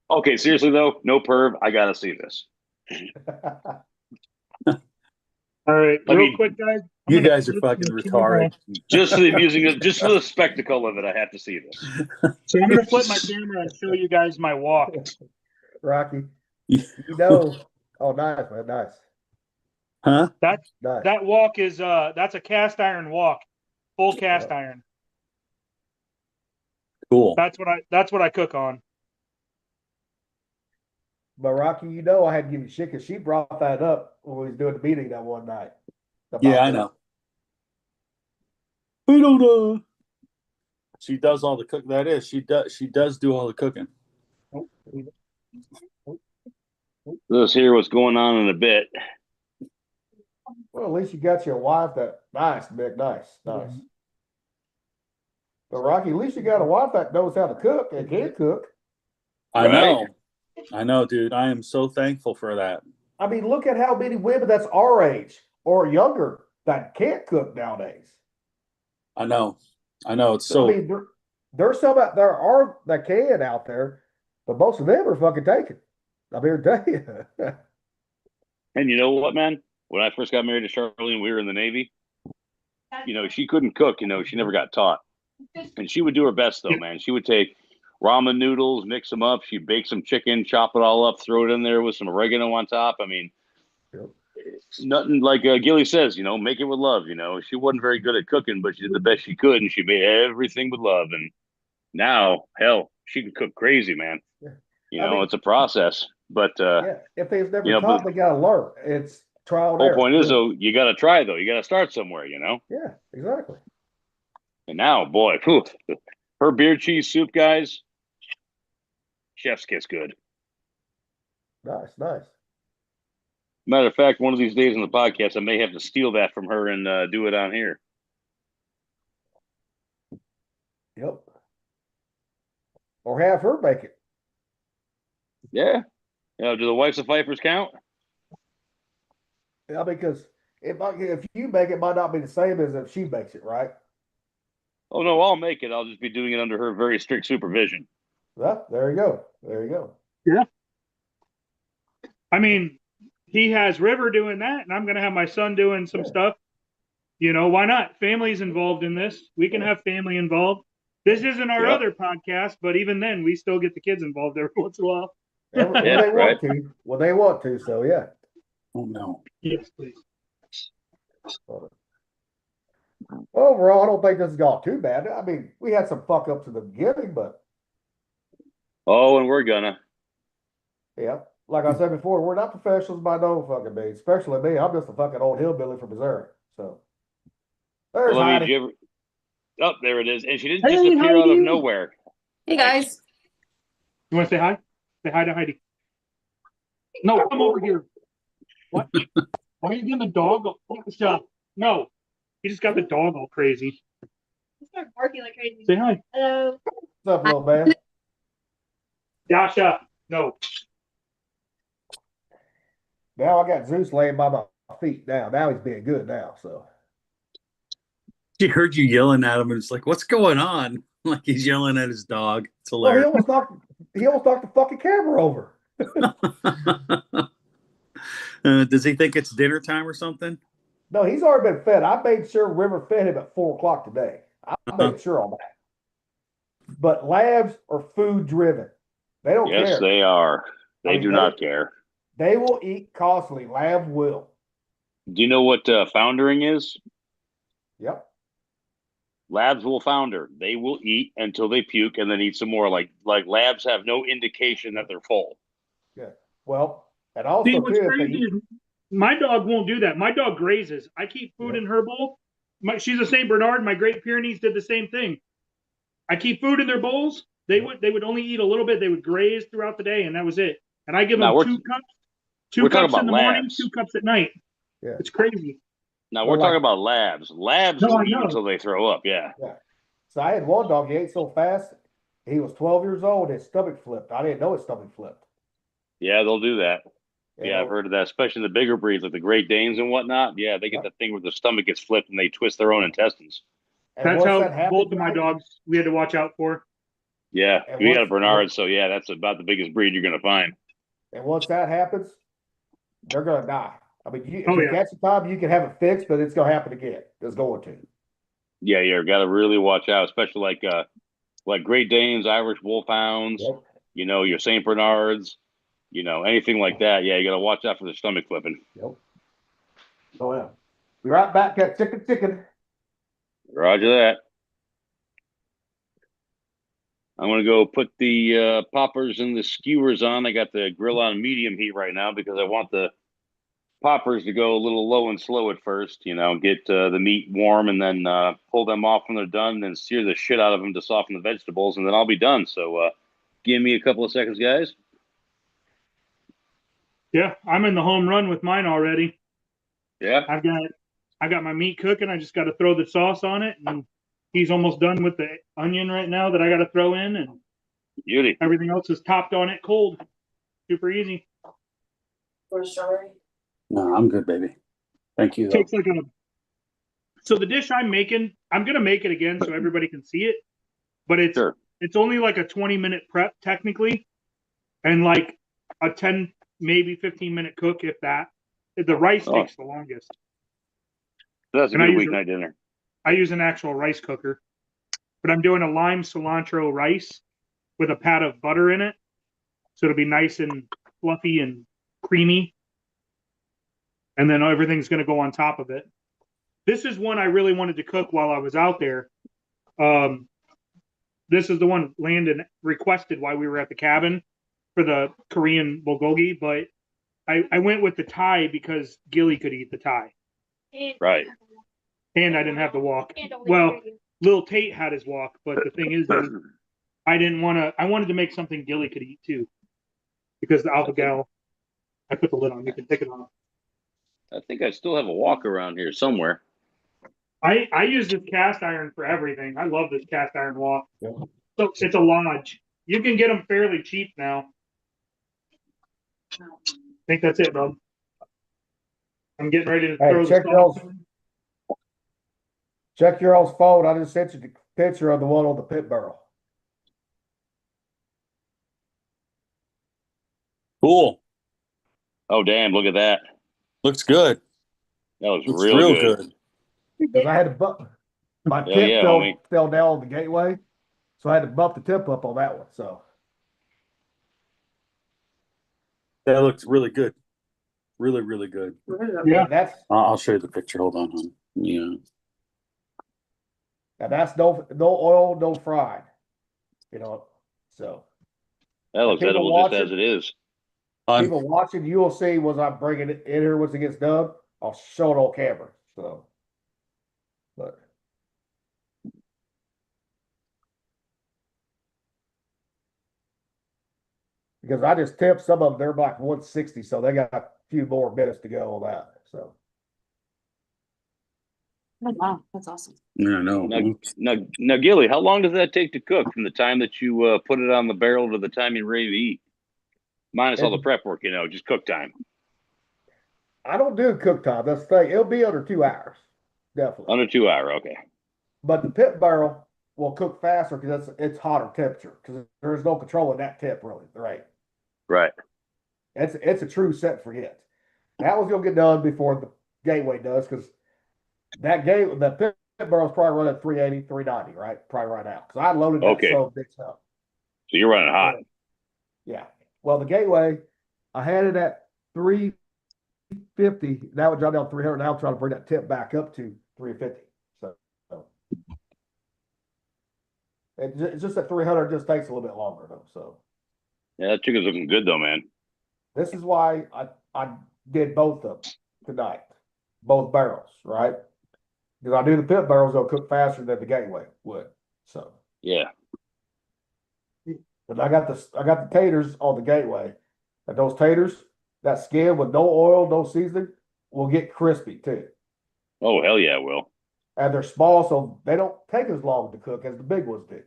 Okay, seriously though, no perv. I gotta see this. All right, I real mean, quick, guys. You guys are fucking retarded. Just for the amusing, just for the spectacle of it, I have to see this. So I'm gonna flip my camera and show you guys my walk. Rocky, you know. Oh, nice, man. Nice. Huh? That Nice. that walk is that's a cast iron walk, full cast iron. Cool. That's what I cook on. But Rocky, you know, I had to give you shit because she brought that up when we was doing the meeting that one night. Yeah, I know. I don't know. She does all the cook. That is, she does do all the cooking. Let's hear what's going on in a bit. Well, at least you got your wife that nice, Mick. Nice. But Rocky, at least you got a wife that knows how to cook and can cook. I know. Right. I know, dude. I am so thankful for that. I mean, look at how many women that's our age or younger that can't cook nowadays. I know. It's so. I mean, there's some out there are that can out there, but most of them are fucking taken. I'm here to tell you. And you know what, man? When I first got married to Charlene, we were in the Navy. You know, she couldn't cook. You know, she never got taught. And she would do her best, though, man. She would take ramen noodles, mix them up. She'd bake some chicken, chop it all up, throw it in there with some oregano on top. I mean, nothing like Gilly says, you know, make it with love. You know, she wasn't very good at cooking, but she did the best she could, and she made everything with love. And now, hell, she can cook crazy, man. You know, it's a process. But yeah, if they've never you know, taught, they gotta learn. It's trial and whole error. point is, though, you got to try, though. You got to start somewhere, you know? Yeah, exactly. And now, boy, whew, her beer cheese soup, guys, chef's kiss good. Nice. Matter of fact, one of these days on the podcast, I may have to steal that from her and do it on here. Yep. Or have her make it. Yeah. Do the wives of Fifers count? Yeah, because if you make it, might not be the same as if she makes it, right? Oh, no, I'll make it. I'll just be doing it under her very strict supervision. Well, there you go. Yeah. I mean, he has River doing that, and I'm going to have my son doing some stuff. You know, why not? Family's involved in this. We can have family involved. This isn't our other podcast, but even then, we still get the kids involved every once in a while. When they want to. When they want to, so yeah. Oh no. Yes, please. Overall, I don't think this has gone too bad. I mean, we had some fuck ups in the beginning, but Oh, and we're gonna. yeah, like I said before, we're not professionals by no fucking means. Especially me. I'm just a fucking old hillbilly from Missouri. So there's Well, I mean, Heidi. did you ever... Oh, there it is. And she didn't just appear out of nowhere. Hey guys. You want to say hi? Say hi to Heidi. No, come over here. What? Why are you getting the dog? No, he just got the dog all crazy. He started barking like crazy. Say hi. Hello. What's up, little man? Dasha. No. Now I got Zeus laying by my feet now. Now he's being good now. So She heard you yelling at him, and it's like, what's going on? Like he's yelling at his dog. It's well, he hilarious. almost knocked the fucking camera over. Does he think it's dinner time or something? No, he's already been fed. I made sure River fed him at 4 o'clock today. I made sure on that. But labs are food driven. They don't Yes, care. they are. They mean, do not care. They will eat constantly. Lab will. Do you know what foundering is? Yep. Labs will founder. They will eat until they puke and then eat some more. Like labs have no indication that they're full. Yeah. Well, and See, also what's too, crazy is my dog won't do that. My dog grazes. I keep food Yeah. in her bowl. She's a Saint Bernard. My Great Pyrenees did the same thing. I keep food in their bowls. They would only eat a little bit. They would graze throughout the day, and that was it. And I give them Now, two cups. we're Two talking cups in about the morning, labs. 2 cups at night. Yeah. It's crazy. Now, Well, we're talking about labs. Labs No, will I eat know. until they throw up. Yeah. So I had one dog, he ate so fast, he was 12 years old, his stomach flipped. I didn't know his stomach flipped. Yeah, they'll do that. You Yeah, know? I've heard of that, especially the bigger breeds like the Great Danes and whatnot. Yeah, they get that thing where their stomach gets flipped and they twist their own intestines. And That's once how that happens, both of my guys, dogs we had to watch out for. Yeah, And we got a once- Bernard, so yeah, that's about the biggest breed you're going to find. And once that happens, they're gonna die. I mean, if Oh, you yeah. catch a time, you can have it fixed, but it's gonna happen again. It's going to. Yeah, you got to really watch out, especially like Great Danes, Irish Wolfhounds, Yep. you know, your Saint Bernards, you know, anything like that. Yeah, you got to watch out for the stomach flipping. Yep. Oh yeah. Be right back at chicken. Roger that. I'm going to go put the poppers and the skewers on. I got the grill on medium heat right now because I want the poppers to go a little low and slow at first, you know, get the meat warm and then pull them off when they're done, then sear the shit out of them to soften the vegetables, and then I'll be done. So give me a couple of seconds, guys. Yeah, I'm in the home run with mine already. Yeah. I got my meat cooking. I just got to throw the sauce on it, and he's almost done with the onion right now that I got to throw in, and Beauty. everything else is topped on it cold. Super easy. For strawberry. No, I'm good, baby. Thank you. Though. Takes like a. So the dish I'm making, I'm gonna make it again so everybody can see it, but it's only like a 20-minute prep technically, and like a 10 maybe 15-minute cook if that. The rice takes the longest. That's a And I good use weeknight dinner. I use an actual rice cooker, but I'm doing a lime cilantro rice with a pat of butter in it, so it'll be nice and fluffy and creamy. And then everything's going to go on top of it. This is one I really wanted to cook while I was out there. This is the one Landon requested while we were at the cabin for the Korean bulgogi, but I went with the Thai because Gilly could eat the Thai. Right. And I didn't have to walk. Well, Lil Tate had his walk, but the thing is, I wanted to make something Gilly could eat too. Because the Alpha Gal, I put the lid on, you can take it off. I think I still have a wok around here somewhere. I use this cast iron for everything. I love this cast iron wok. Yeah. So it's a Lodge. You can get them fairly cheap now. I think that's it, bub. I'm getting ready to throw check the y'all's sauce. check your all's phone. I just sent you the picture of the one on the pit barrel. Cool. Oh, damn. Look at that. Looks good. That looks Looks real good. Because I had to bump my Hell tip yeah, fell, homie. fell down on the gateway. So I had to bump the tip up on that one. So That looks really good. Really, really good. Yeah. that's I'll show you the picture. Hold on, hon. Yeah. and that's no oil, no fried. You know, so That looks people edible watch just as it is. people watching, you will see once I bring it in here once it gets done. I'll show it on camera. So, but because I just tipped some of them, they're like 160, so they got a few more minutes to go on that. So Oh, wow, that's awesome. Yeah, no. Now, Gilly, how long does that take to cook from the time that you put it on the barrel to the time you're ready to eat? Minus all the prep work, you know, just cook time. I don't do cook time. That's the thing. It'll be under 2 hours, definitely. Under 2 hour, okay. But the pit barrel will cook faster because it's hotter temperature because there's no controlling that tip really, right? Right. It's a true set and forget. That one's gonna get done before the gateway does because the pit barrel's probably running 380, 390, right? Probably right now. Because I loaded that Okay. so big stuff. So you're running hot. Yeah. Well, the Gateway, I had it at 350. Now it dropped down 300. Now I'm trying to bring that tip back up to 350. So it's just that 300 just takes a little bit longer though. So Yeah, that chicken's looking good though, man. this is why I did both of them tonight, both barrels, right? Because I knew the pit barrels will cook faster than the Gateway would. So Yeah. but I got the taters on the Gateway, and those taters, that skin with no oil, no seasoning, will get crispy too. Oh hell yeah, it will. And they're small, so they don't take as long to cook as the big ones do.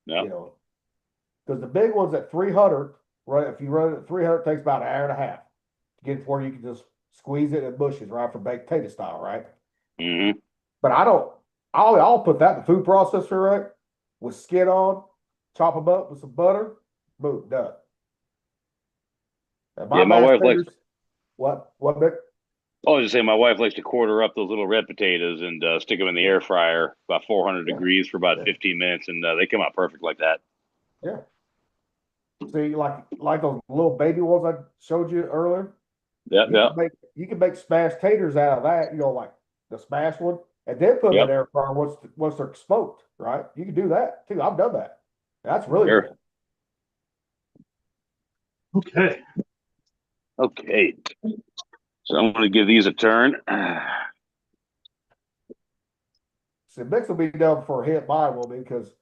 No. You know, because the big ones at 300, right? If you run it at 300, it takes about an hour and a half to get it where you can just squeeze it in bushes, right, for baked potato style, right? Mm-hmm. But I'll put that in the food processor, right, with skin on, chop them up with some butter, boom, done. And Yeah, my mashed wife likes- taters- what, Nick? I was just saying, my wife likes to quarter up those little red potatoes and stick them in the air fryer about 400 degrees for about 15 minutes, and they come out perfect like that. Yeah. See, like those little baby ones I showed you earlier. Yep, yep. You can make smashed taters out of that, you know, like the smashed one, and then put them in the air fryer once they're smoked, right? You can do that too. I've done that. That's really Sure. good. Okay. Okay. So I'm going to give these a turn. See, Mix will be done before hit mine will be because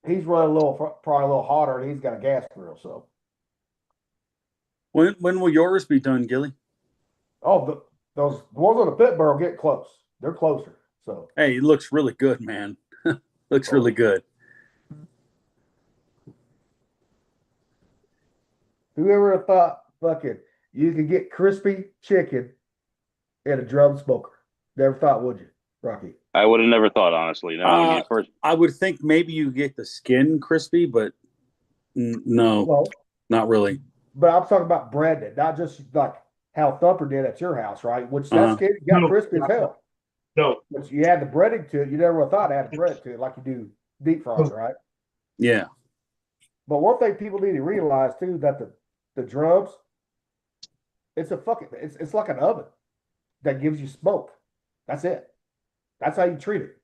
he's running probably a little hotter and he's got a gas grill. So, When will yours be done, Gilly? those ones on the pit barrel get close. They're closer. So, Hey, it looks really good, man. Looks really good. whoever thought fucking you could get crispy chicken in a drum smoker? Never thought, would you, Rocky? I would have never thought, honestly. No, I mean, first, I would think maybe you get the skin crispy, but no, Well, not really. but I'm talking about breading it, not just like how Thumper did at your house, right? Which that skin got No. crispy as hell. No. But you add the breading to it, you never would have thought to add the bread to it like you do deep fries, right? Yeah. But one thing people need to realize too, that the drums, it's like an oven that gives you smoke. That's it. That's how you treat it.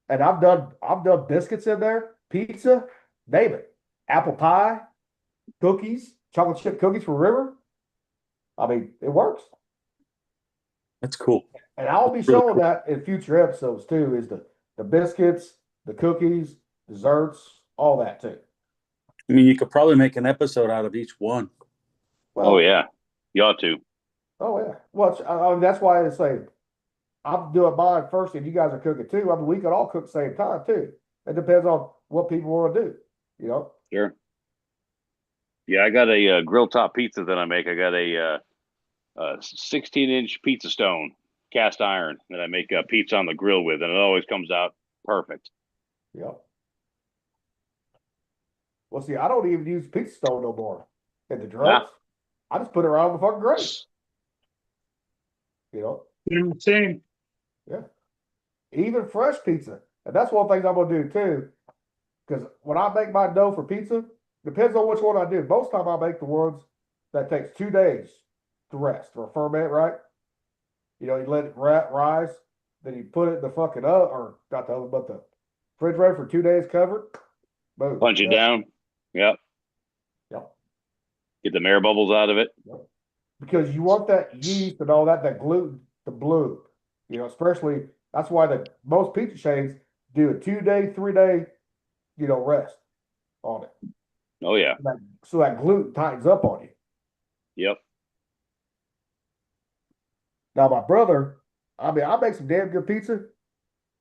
And I've done biscuits in there, pizza, name it. Apple pie, cookies, chocolate chip cookies from River. I mean, it works. That's cool. And I'll be Really showing cool. that in future episodes too, is the biscuits, the cookies, desserts, all that too. I mean, you could probably make an episode out of each one. Well, oh, yeah. You ought to. Oh yeah. Well, I mean, that's why I say I'm doing mine first, and you guys are cooking too. I mean, we could all cook at the same time too. It depends on what people want to do. You know. Sure. Yeah, I got a grill top pizza that I make. I got a 16-inch pizza stone, cast iron, that I make pizza on the grill with, and it always comes out perfect. Yeah. Well, see, I don't even use pizza stone no more in the drums. I just put it around the fucking grate. You know. Same. Yeah. Even fresh pizza, and that's one thing I'm gonna do too. Because when I make my dough for pizza, depends on which one I do. Most time I make the ones that takes 2 days to rest or ferment, right? You know, you let it rise, then you put it in the fucking oven, or not the oven, but the refrigerator for 2 days covered. Boom. Punch it down. Yep. Yep. Get the air bubbles out of it. Yep. Because you want that yeast and all that gluten to bloom. You know, especially that's why most pizza chains do a 2-day, 3-day, you know, rest on it. Oh, yeah. So that gluten tightens up on you. Yep. Now, my brother, I mean, I make some damn good pizza.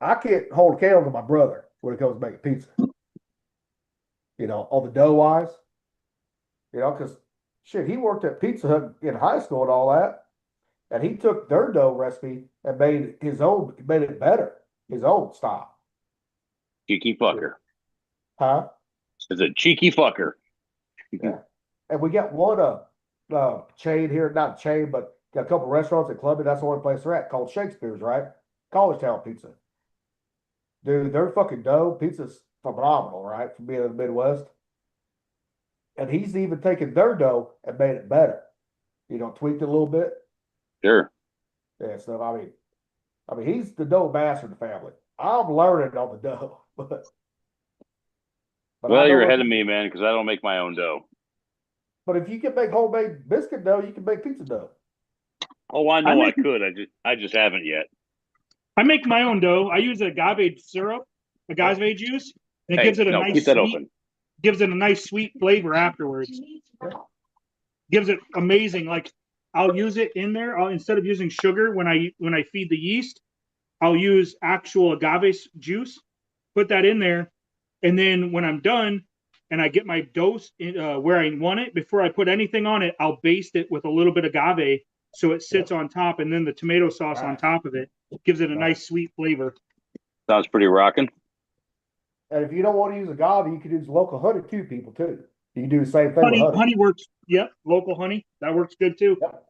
I can't hold a candle to my brother when it comes to making pizza. You know, on the dough wise. You know, because shit, he worked at Pizza Hut in high school and all that. And he took their dough recipe and made it better, his own style. Cheeky fucker. Huh? It's a cheeky fucker. Yeah. And we got one chain here, not chain, but got a couple restaurants in Columbia. That's the only place they're at, called Shakespeare's, right? College Town Pizza. Dude, their fucking dough pizza's phenomenal, right? From being in the Midwest. And he's even taken their dough and made it better. You know, tweaked it a little bit. Sure. Yeah, so I mean, he's the dough master of the family. I'm learning on the dough, but Well, I know you're what- ahead of me, man, because I don't make my own dough. But if you can make homemade biscuit dough, you can make pizza dough. Oh, I know I make- could. I just haven't yet. I make my own dough. I use agave syrup, agave juice, and it Hey, gives it a no, nice keep that sweet, open. gives it a nice sweet flavor afterwards. Gives it amazing. Like I'll use it in there. Instead of using sugar when I feed the yeast, I'll use actual agave juice. Put that in there, and then when I'm done and I get my dose where I want it, before I put anything on it, I'll baste it with a little bit of agave so it sits on top, and then the tomato sauce on top of it gives it a nice sweet flavor. Sounds pretty rocking. And if you don't want to use agave, you can use local honey too, people too. You can do the same thing with honey. Honey works. Yep, local honey that works good too. Yep.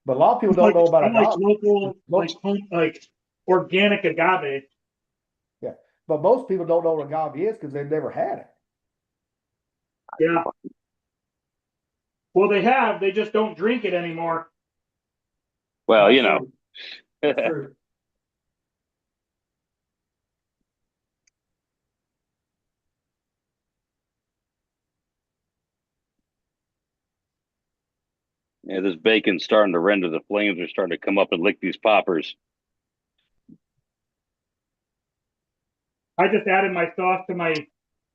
But a lot of people don't know about I like agave. local, like organic agave. But most people don't know what agave is because they've never had it. Yeah. Well, they have. They just don't drink it anymore. Well, you know. That's true. Yeah, this bacon's starting to render. The flames are starting to come up and lick these poppers. I just added my sauce to my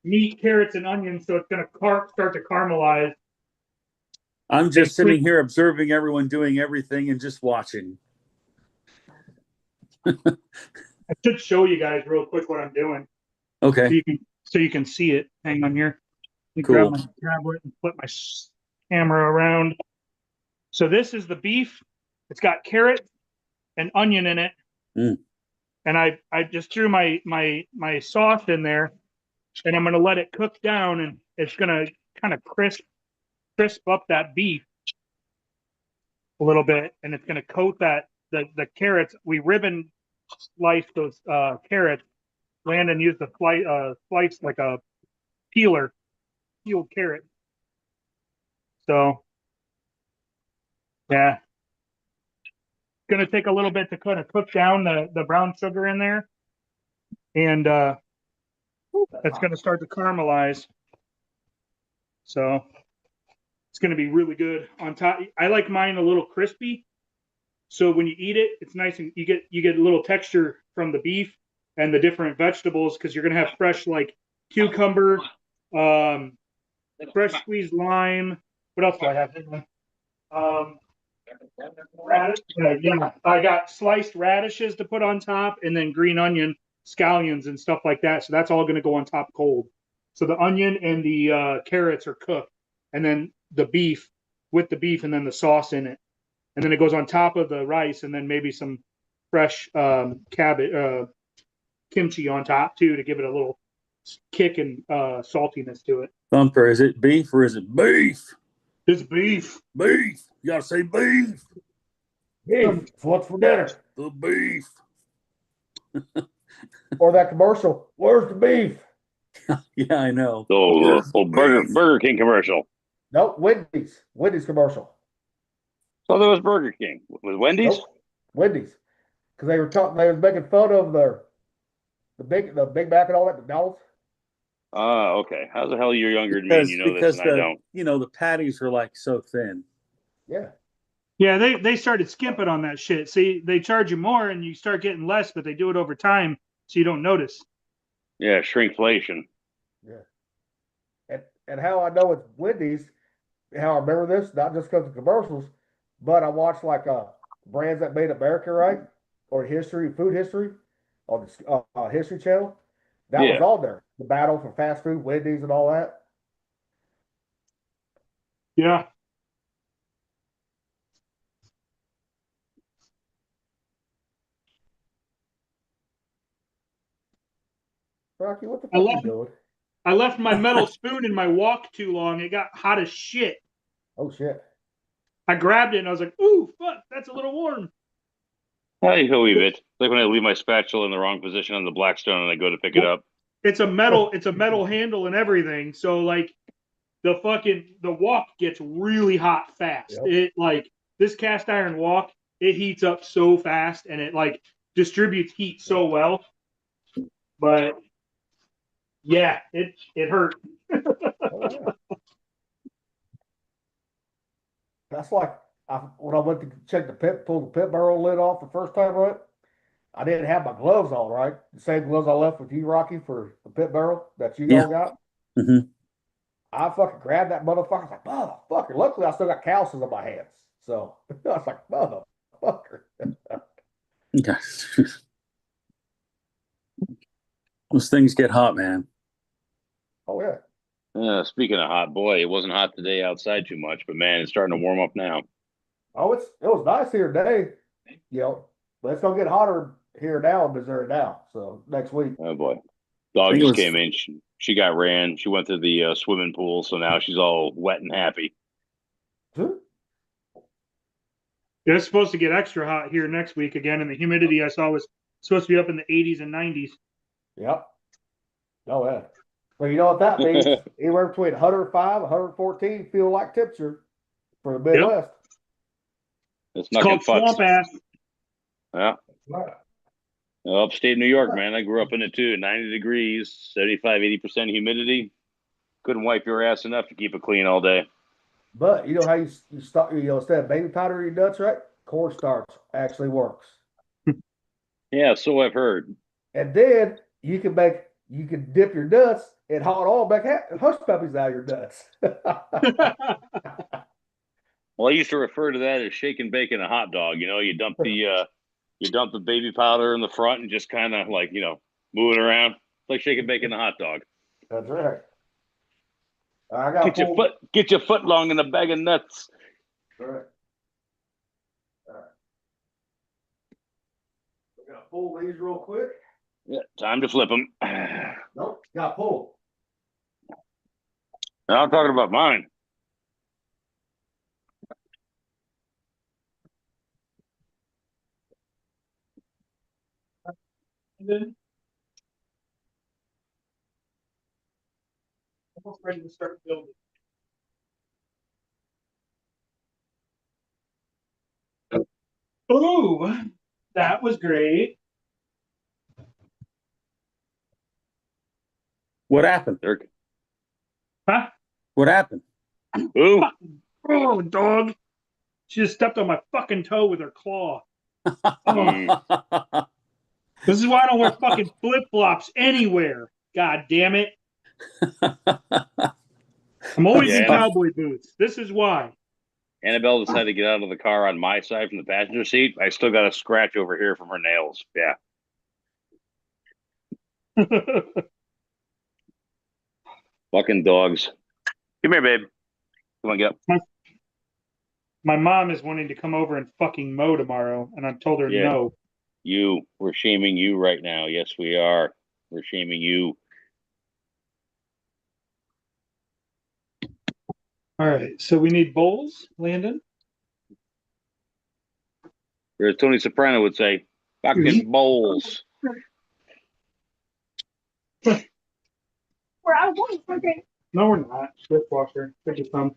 meat, carrots, and onions, so it's going to start to caramelize. I'm just Hey, sitting here observing everyone doing everything and just watching. I should show you guys real quick what I'm doing, Okay. so you can see it. Hang on here. Let me Cool. grab my tablet and flip my camera around. So this is the beef. It's got carrot and onion in it, and I just threw my sauce in there, and I'm going to let it cook down, and it's going to kind of crisp up that beef a little bit, and it's going to coat that the carrots. We ribbon slice those carrots. Landon used a slice like a peeled carrot. So yeah, it's going to take a little bit to kind of cook down the brown sugar in there, and it's going to start to caramelize. So it's going to be really good on top. I like mine a little crispy, so when you eat it, it's nice, and you get a little texture from the beef and the different vegetables, because you're going to have fresh like cucumber, fresh squeezed lime. What else do I have? Yeah, I got sliced radishes to put on top, and then green onion, scallions, and stuff like that. So that's all going to go on top cold. So the onion and the carrots are cooked, and then the beef with the beef, and then the sauce in it, and then it goes on top of the rice, and then maybe some fresh cabbage, kimchi on top too, to give it a little kick and saltiness to it. Thumper, is it beef or is it beef? It's beef. Beef. You gotta say beef. Beef. What's for dinner? The beef. Or that commercial. Where's the beef? Yeah, I know. Oh, Burger King commercial. Nope, Wendy's. Wendy's commercial. So there was Burger King with Wendy's. Nope. Wendy's. Because they was making fun of the Big Mac and all that McDonald's. Okay. How the hell you're younger than me and you know this and I don't? The patties are like so thin. Yeah. Yeah, they started skimping on that shit. See, they charge you more and you start getting less, but they do it over time so you don't notice. Yeah, shrinkflation. Yeah. And how I know it's Wendy's, how I remember this, not just because of commercials, but I watched like Brands That Made America, right? Or food history on the History Channel. That was on there. The battle for fast food, Wendy's, and all that. Yeah. Rocky, what the fuck are you doing? I left my metal spoon in my wok too long. It got hot as shit. Oh shit. I grabbed it and I was like, ooh, fuck, that's a little warm. I leave it. Like when I leave my spatula in the wrong position on the Blackstone and I go to pick it up. It's a metal handle and everything. So like the wok gets really hot fast. Yep. It like this cast iron wok, it heats up so fast and it like distributes heat so well. But yeah, it hurt. Oh, yeah. That's like when I went to check the pit, pull the pit barrel lid off the first time, right? I didn't have my gloves on, right? The same gloves I left with you, Rocky, for the pit barrel that you Yeah. all got. Mhm. I fucking grabbed that motherfucker. I was like, motherfucker. Luckily, I still got calluses on my hands. So I was like, motherfucker. Okay. Those things get hot, man. Oh, yeah. Speaking of hot, boy, it wasn't hot today outside too much, but man, it's starting to warm up now. Oh, it was nice here today, but it's gonna get hotter here now in Missouri now. So next week. Oh boy, dog think it just was- came in. She got ran. She went to the swimming pool, so now she's all wet and happy. It's supposed to get extra hot here next week again, and the humidity I saw was supposed to be up in the 80s and 90s. Yep. Oh, yeah. Well, you know what that means? Anywhere between 105 and 114 feel like temperature for the Midwest. It's It's called swamp ass. Yeah. Right. Upstate New York, man. I grew up in it too. 90 degrees, 75, 80% humidity. Couldn't wipe your ass enough to keep it clean all day. But you know how you start, instead of baby powder in your nuts, right? Cornstarch actually works. Yeah, so I've heard. And then you can dip your nuts in hot oil, make hush puppies out of your nuts. Well, I used to refer to that as shake and bake in a hot dog. You dump the baby powder in the front and just kind of like, move it around. It's like shake and bake in a hot dog. That's right. I got Get your foot long in a bag of nuts. All right. We're gonna pull these real quick. Yeah, time to flip them. Nope, got pulled. Now I'm talking about mine. Then almost ready to start building. Oh, that was great. What happened? Dirk. Huh? What happened? Ooh. Oh, dog. She just stepped on my fucking toe with her claw. This is why I don't wear fucking flip-flops anywhere. God damn it. I'm always in cowboy boots. This is why. Annabelle decided to get out of the car on my side from the passenger seat. I still got a scratch over here from her nails. Yeah. Fucking dogs. Come here, babe. Come on, get up. My mom is wanting to come over and fucking mow tomorrow, and I told her Yeah. no. We're shaming you right now. Yes, we are. We're shaming you. All right, so we need bowls, Landon. Or as Tony Soprano would say, fucking bowls. We're out of bowls. Okay. No, we're not. Dishwasher. There be some.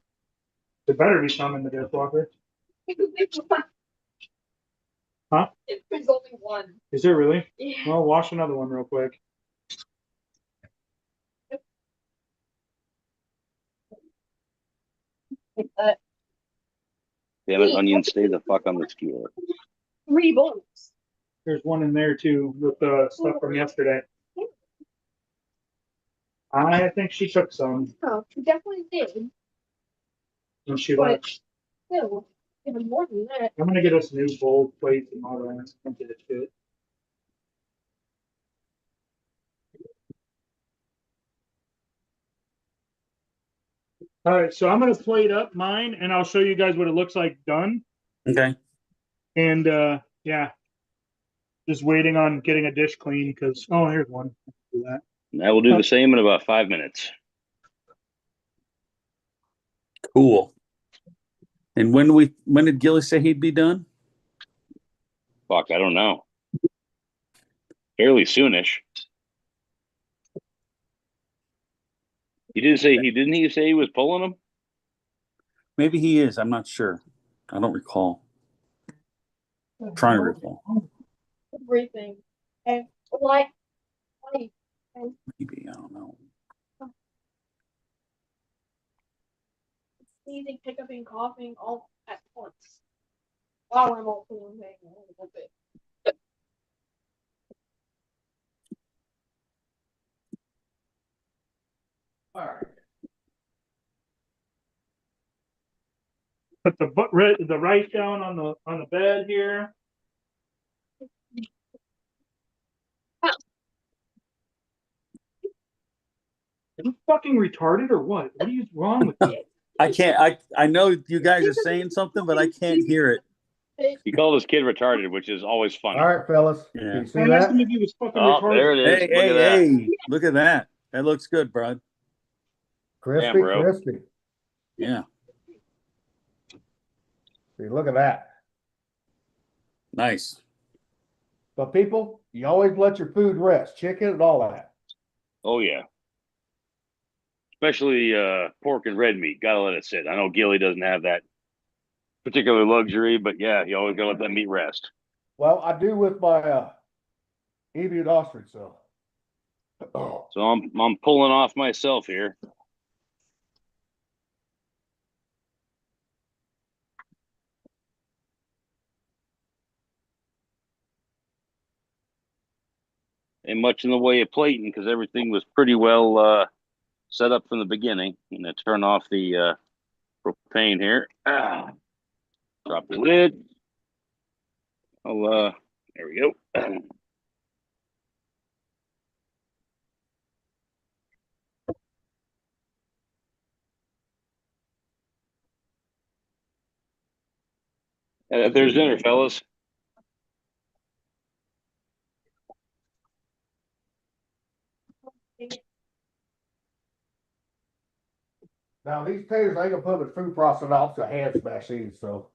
There better be some in the dishwasher. Huh? There's only one. Is there really? Yeah. Well, wash another one real quick. Damn it, onion, stay the fuck on the skewer. 3 bowls. There's one in there too with the stuff from yesterday. I think she took some Oh, she definitely did. when she But left. still, even more than that. I'm gonna get us new bowl plates and all that. Don't get it shit. All right, so I'm gonna plate up mine, and I'll show you guys what it looks like done. Okay. And yeah, just waiting on getting a dish clean because here's one. Do that. And I will do the same in about 5 minutes. Cool. And when did Gilly say he'd be done? Fuck, I don't know. Fairly soonish. Didn't he say he was pulling them? Maybe he is. I'm not sure. I don't recall. I'm trying to recall. Everything. And like Maybe, I don't know. sneezing, hiccuping, coughing all at once. While I'm all feeling pain a little bit. All right. Put the rice down on the bed here. Are you fucking retarded or what? What are you wrong with you? I can't. I know you guys are saying something, but I can't hear it. He called his kid retarded, which is always funny. All right, fellas. Yeah. Can you see I that? asked him if he was fucking Oh, retarded. there it is. Hey, Look at that. hey! Look at that. That looks good, bud. Crispy, Damn, bro. crispy. Yeah, See, look at that. nice. But people, you always let your food rest, chicken and all that. Oh yeah. Especially pork and red meat. Gotta let it sit. I know Gilly doesn't have that particular luxury, but yeah, you always gotta let that meat rest. Well, I do with my emu and ostrich, so. Oh, So I'm pulling off myself here. Ain't much in the way of plating because everything was pretty well set up from the beginning. I'm gonna turn off the propane here. Drop the lid. There we go. There's dinner, fellas. now these taters, I ain't gonna put them in food processor. I'll just hand smash these, so,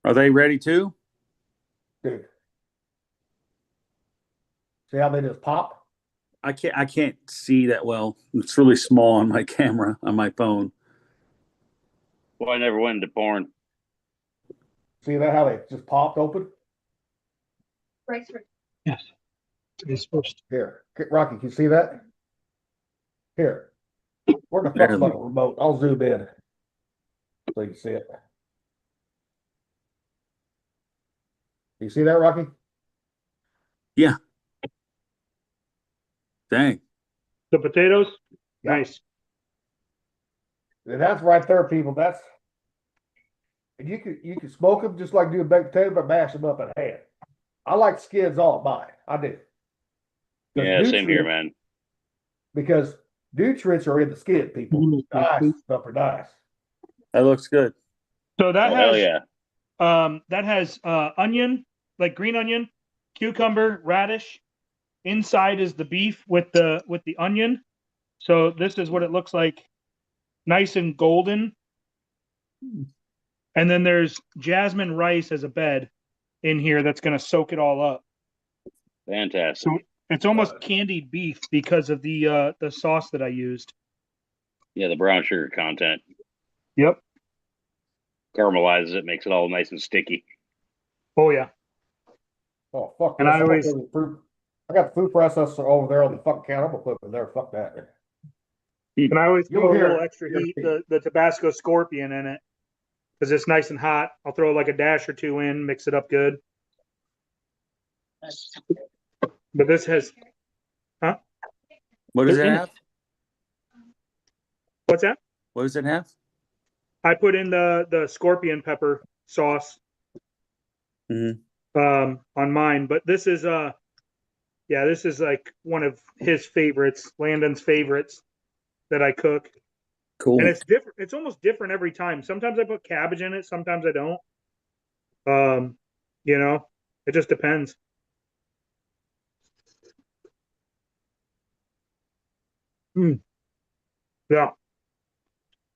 Are they ready too? dude. See how they just pop? I can't see that well. It's really small on my camera on my phone. Well, I never went into porn. See that how they just popped open? Rice for Yes. It's supposed to. Here, Rocky, can you see that? Here. Where the fuck's Barely. my remote? I'll zoom in so you can see it. You see that, Rocky? Yeah. Dang. The potatoes? Yeah. Nice. And that's right there, people. That's and you can smoke them just like do a baked potato, but mash them up in hand. I like skins all mine. I do. Yeah, same here, man. Because nutrients are in the skin, people. Nice, stuff are nice. That looks good. So that Oh, hell has yeah. that has onion, like green onion, cucumber, radish. Inside is the beef with the onion. So this is what it looks like, nice and golden. And then there's jasmine rice as a bed in here that's going to soak it all up. Fantastic. So it's almost candied beef because of the sauce that I used. Yeah, the brown sugar content Yep. caramelizes it, makes it all nice and sticky. Oh yeah. Oh fuck! And this. I always- I got the food processor over there on the fucking counter. I'm gonna put it in there. Fuck that. And I always You'll throw a hear little it. extra heat, the Tabasco Scorpion in it, because it's nice and hot. I'll throw like a dash or two in, mix it up good. But this has, What does it In it. have? what's that? What does it have? I put in the scorpion pepper sauce Mhm. On mine, but this is this is like one of his favorites, Landon's favorites that I cook. Cool. And it's different. It's almost different every time. Sometimes I put cabbage in it, sometimes I don't. It just depends. Yeah.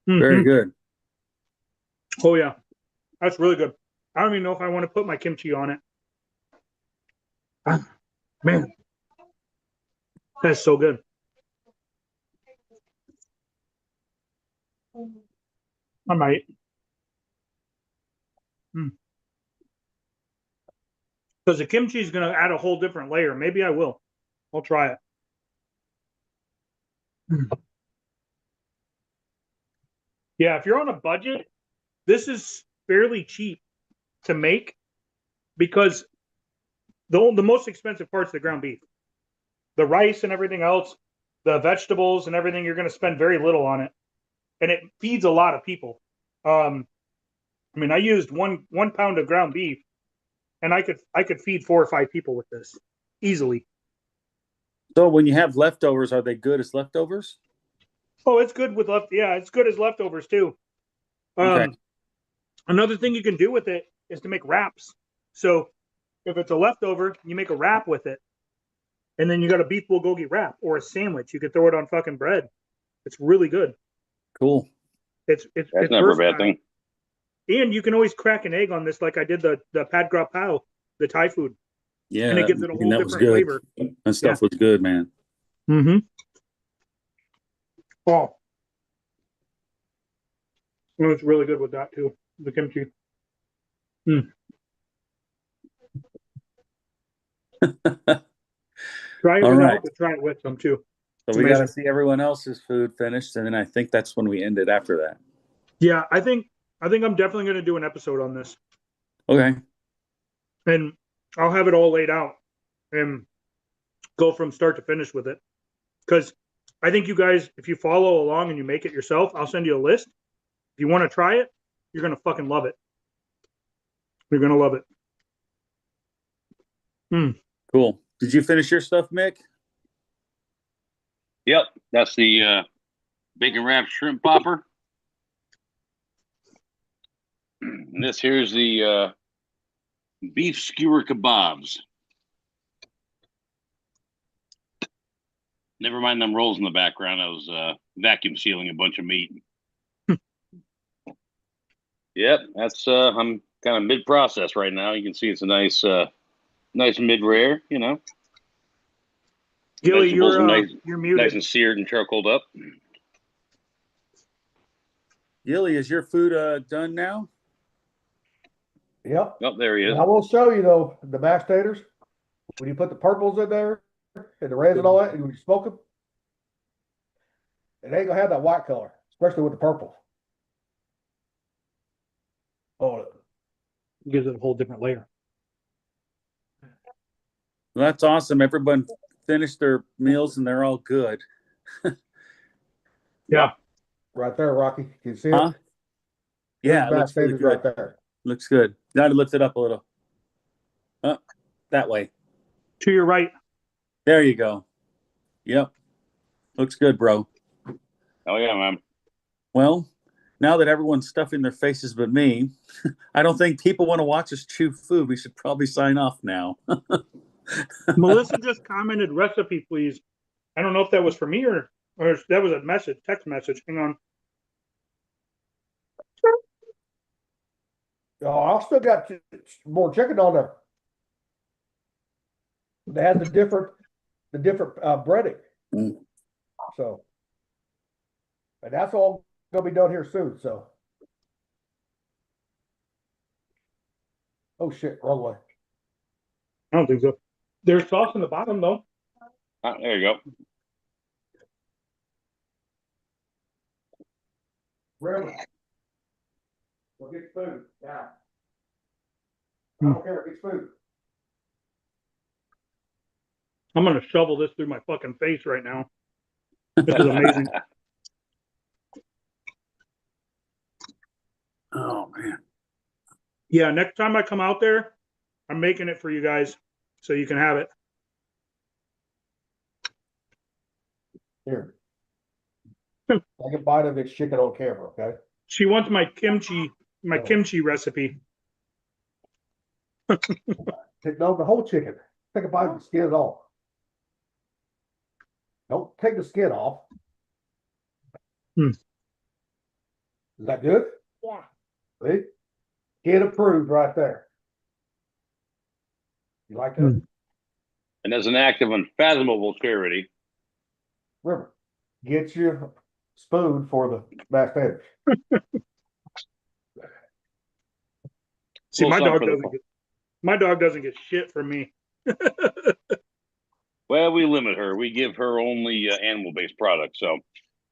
Very Mhm. good. Oh yeah. That's really good. I don't even know if I want to put my kimchi on it. Man, that's so good. I might. Because the kimchi is going to add a whole different layer. Maybe I will. I'll try it. Yeah, if you're on a budget, this is fairly cheap to make because the most expensive part's the ground beef. The rice and everything else, the vegetables and everything, you're going to spend very little on it. And it feeds a lot of people. I mean, I used one pound of ground beef, and I could feed 4 or 5 people with this easily. So when you have leftovers, are they good as leftovers? Oh, it's good with yeah, it's good as leftovers too. Okay. Another thing you can do with it is to make wraps. So if it's a leftover, you make a wrap with it, and then you got a beef bulgogi wrap or a sandwich. You could throw it on fucking bread. It's really good. Cool. It's never a bad versatile. thing. And you can always crack an egg on this, like I did the pad gras pao, the Thai food. Yeah, And it gives it a whole that was different good. flavor. That stuff was good, man. Mm-hmm. Oh, it was really good with that too. The kimchi. Try it All without, right. but try it with them too. So It's we got to amazing. see everyone else's food finished, and then I think that's when we end it after that. Yeah, I think I'm definitely going to do an episode on this, Okay. and I'll have it all laid out and go from start to finish with it. Because I think you guys, if you follow along and you make it yourself, I'll send you a list. If you want to try it, you're going to fucking love it. You're going to love it. Cool. Did you finish your stuff, Mick? Yep, that's the bacon wrapped shrimp popper. And this here's the beef skewer kebabs. Never mind them rolls in the background. I was vacuum sealing a bunch of meat. Yep, that's I'm kind of mid process right now. You can see it's a nice mid rare, you know. Gilly, Vegetables are you're muted. nice and seared and charcoaled up. Gilly, is your food done now? Yep. Oh, there he is. I will show you though the mashed taters. When you put the purples in there and the reds and all that, and you smoke them, it ain't gonna have that white color, especially with the purple. Oh, Gives it a whole different layer. Well, that's awesome. Everyone finished their meals, and they're all good. Yeah. right there, Rocky. Can you see Huh? it? Yeah, it There's looks really mashed good. taters right there. Looks good. Now to lift it up a little. That way. To your right. There you go. Yep. Looks good, bro. Oh yeah, man. Well, now that everyone's stuffing their faces but me, I don't think people want to watch us chew food. We should probably sign off now. Melissa just commented recipe, please. I don't know if that was for me or that was a message, text message. Hang on. Oh, I still got more chicken on there. It has the different breading. Mm. So, and that's all gonna be done here soon. So, oh shit, wrong way. I don't think so. There's sauce in the bottom though. There you go. Really? Go get food. Yeah. I don't care. Get food. I'm gonna shovel this through my fucking face right now. This is amazing. Oh, man. Yeah, next time I come out there, I'm making it for you guys so you can have it. Here. Take a bite of this chicken on camera, okay? She wants my kimchi recipe. Take no, the whole chicken. Take a bite of the skin off. Don't take the skin off. Is that good? Yeah. See? Kid approved right there. You like that? And as an act of unfathomable charity, River, get you a spoon for the backstabbers. See, little my something dog for the doesn't get my dog doesn't get shit from me. well, we limit her. We give her only animal-based products. So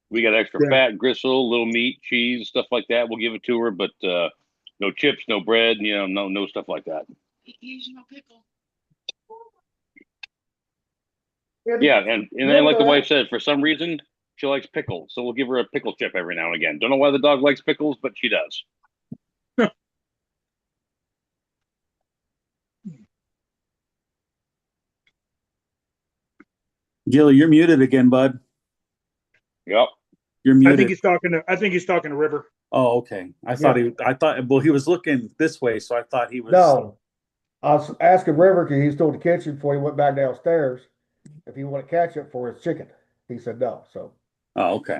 we got extra Yeah. fat, gristle, little meat, cheese, stuff like that. We'll give it to her, but no chips, no bread, no stuff like that. Occasional pickle. Yeah, and like the wife said, for some reason she likes pickles, so we'll give her a pickle chip every now and again. Don't know why the dog likes pickles, but she does. Gilly, you're muted again, bud. Yep. You're I muted. think he's talking to River. Oh, okay. I thought he was looking this way, so I thought he was. No, I was asking River because he's still in the kitchen before he went back downstairs if he wanted ketchup for his chicken. He said no. So Oh, okay.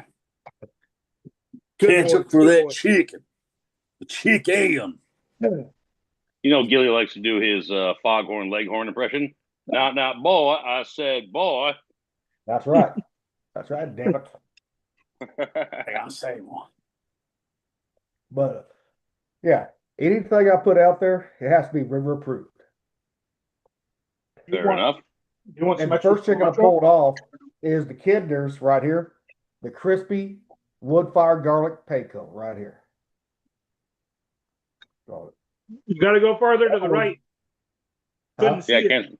Good Ketchup boy, for good that boy. chicken. The chicken. Gilly likes to do his foghorn leghorn impression. Not boy. I said boy. that's right. That's right. Damn it. I gotta say one. But yeah, anything I put out there, it has to be River approved. You Fair want- enough. You want And some the extra first chicken I cilantro? pulled off is the Kinder's right here, the crispy wood fire garlic panko right here. So, You got to go farther to the right. Couldn't huh? see Yeah, it. can't.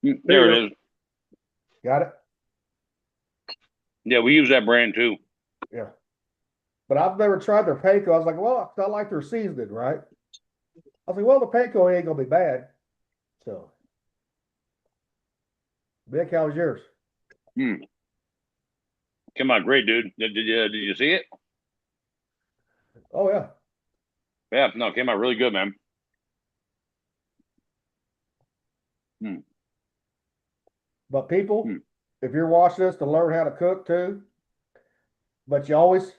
There There you it is. Got it? Yeah, we use that brand too. Yeah. But I've never tried their panko. I was like, well, I like their seasoning, right? I was like, well, the panko ain't gonna be bad. So, Vic, how's yours? Came out great, dude. Did you see it? Oh yeah. Yeah, no, it came out really good, man. But people, Hmm. if you're watching this to learn how to cook too, but you always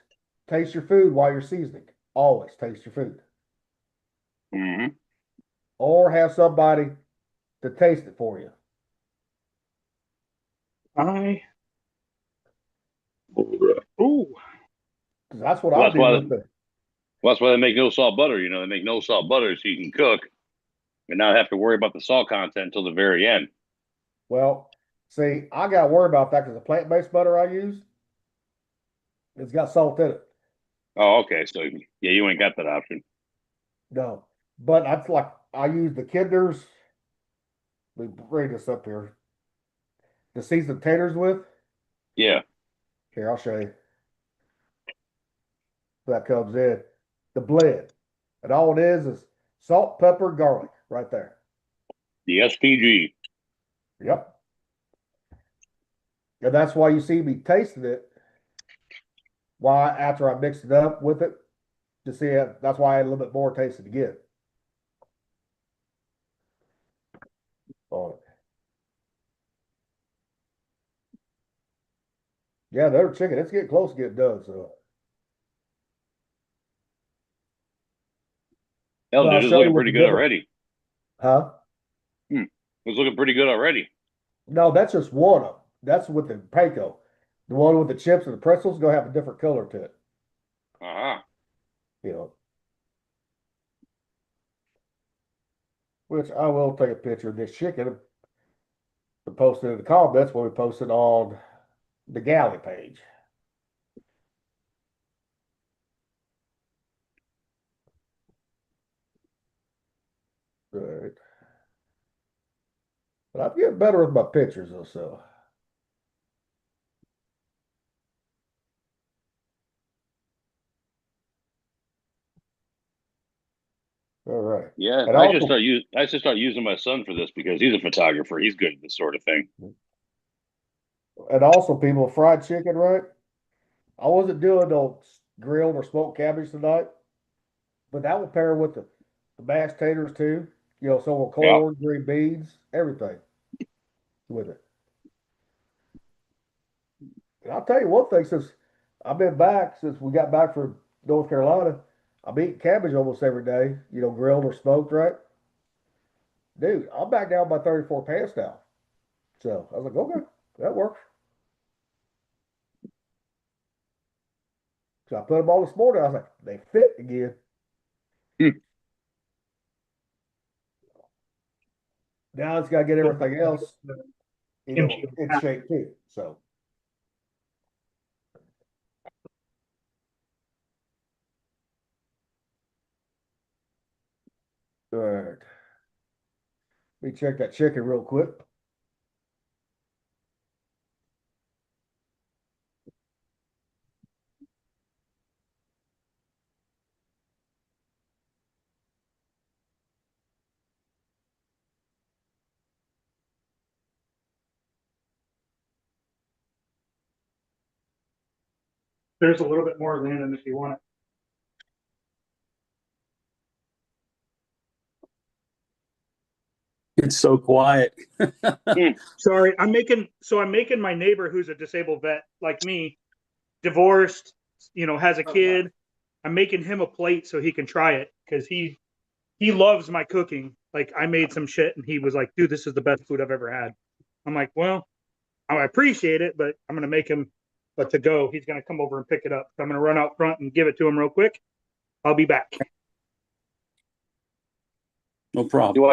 taste your food while you're seasoning. Always taste your food. Mm-hmm. Or have somebody to taste it for you. Ooh. 'Cause that's what Well, I that's do why- with the Well, that's why they make no salt butter. They make no salt butter so you can cook and not have to worry about the salt content until the very end. well, see, I gotta worry about that because the plant-based butter I use, it's got salt in it. Oh, okay. So yeah, you ain't got that option. No. But that's like I use the Kinder's. Let me bring this up here. The seasoned taters with. Yeah. Here, I'll show you. That comes in. The blend. And all it is salt, pepper, garlic right there. The SPG. Yep. And that's why you see me tasting it. Why after I mixed it up with it to see it, that's why I had a little bit more taste again. On it. Yeah, they're chicken. It's getting close to getting done. So Hell, Well, I'll dude, it's show you looking what pretty the good difference- already. huh? It's looking pretty good already. No, that's just one of them. That's with the panko. The one with the chips and the pretzels gonna have a different color to it. Uh-huh. You know. Which I will take a picture of this chicken and post it in the comments when we post it on the galley page. Right. But I'm getting better with my pictures though, so. All right. Yeah, And I also- should start using my son for this because he's a photographer. He's good at this sort of thing. And also, people, fried chicken, right? I wasn't doing no grilled or smoked cabbage tonight, but that will pair with the mashed taters too. So will corn, green beans, everything with it. And I'll tell you one thing, since I've been back, since we got back from North Carolina, I'm eating cabbage almost every day, grilled or smoked, right? dude, I'm back down by 34 pounds now. So I was like, okay, that works. So I put them on this morning. I was like, they fit again. Now it's got to get everything else, in shape too. So. All right. Let me check that chicken real quick. There's a little bit more Landon if you want it. It's so quiet. Sorry, I'm making my neighbor who's a disabled vet like me, divorced, has a kid. I'm making him a plate so he can try it because he loves my cooking. Like I made some shit and he was like, dude, this is the best food I've ever had. I'm like, well, I appreciate it, but I'm gonna make him a to go. He's gonna come over and pick it up. So I'm gonna run out front and give it to him real quick. I'll be back. No problem.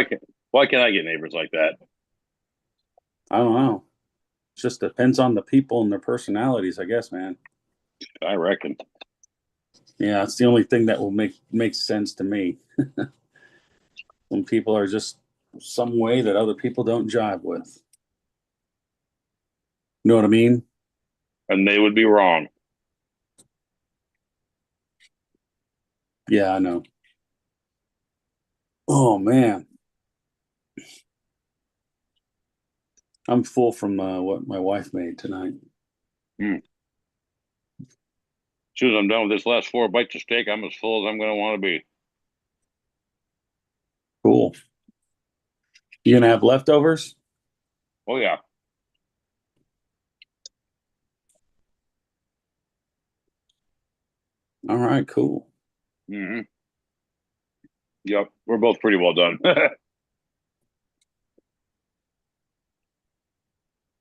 Why can't I get neighbors like that? I don't know. It just depends on the people and their personalities, I guess, man. I reckon. Yeah, it's the only thing that will make sense to me. When people are just some way that other people don't jive with. You know what I mean? And they would be wrong. Yeah, I know. Oh man, I'm full from what my wife made tonight. As soon as I'm done with this last 4 bites of steak, I'm as full as I'm going to want to be. Cool. You gonna have leftovers? Oh yeah. All right, cool. Mm-hmm. Yep, we're both pretty well done.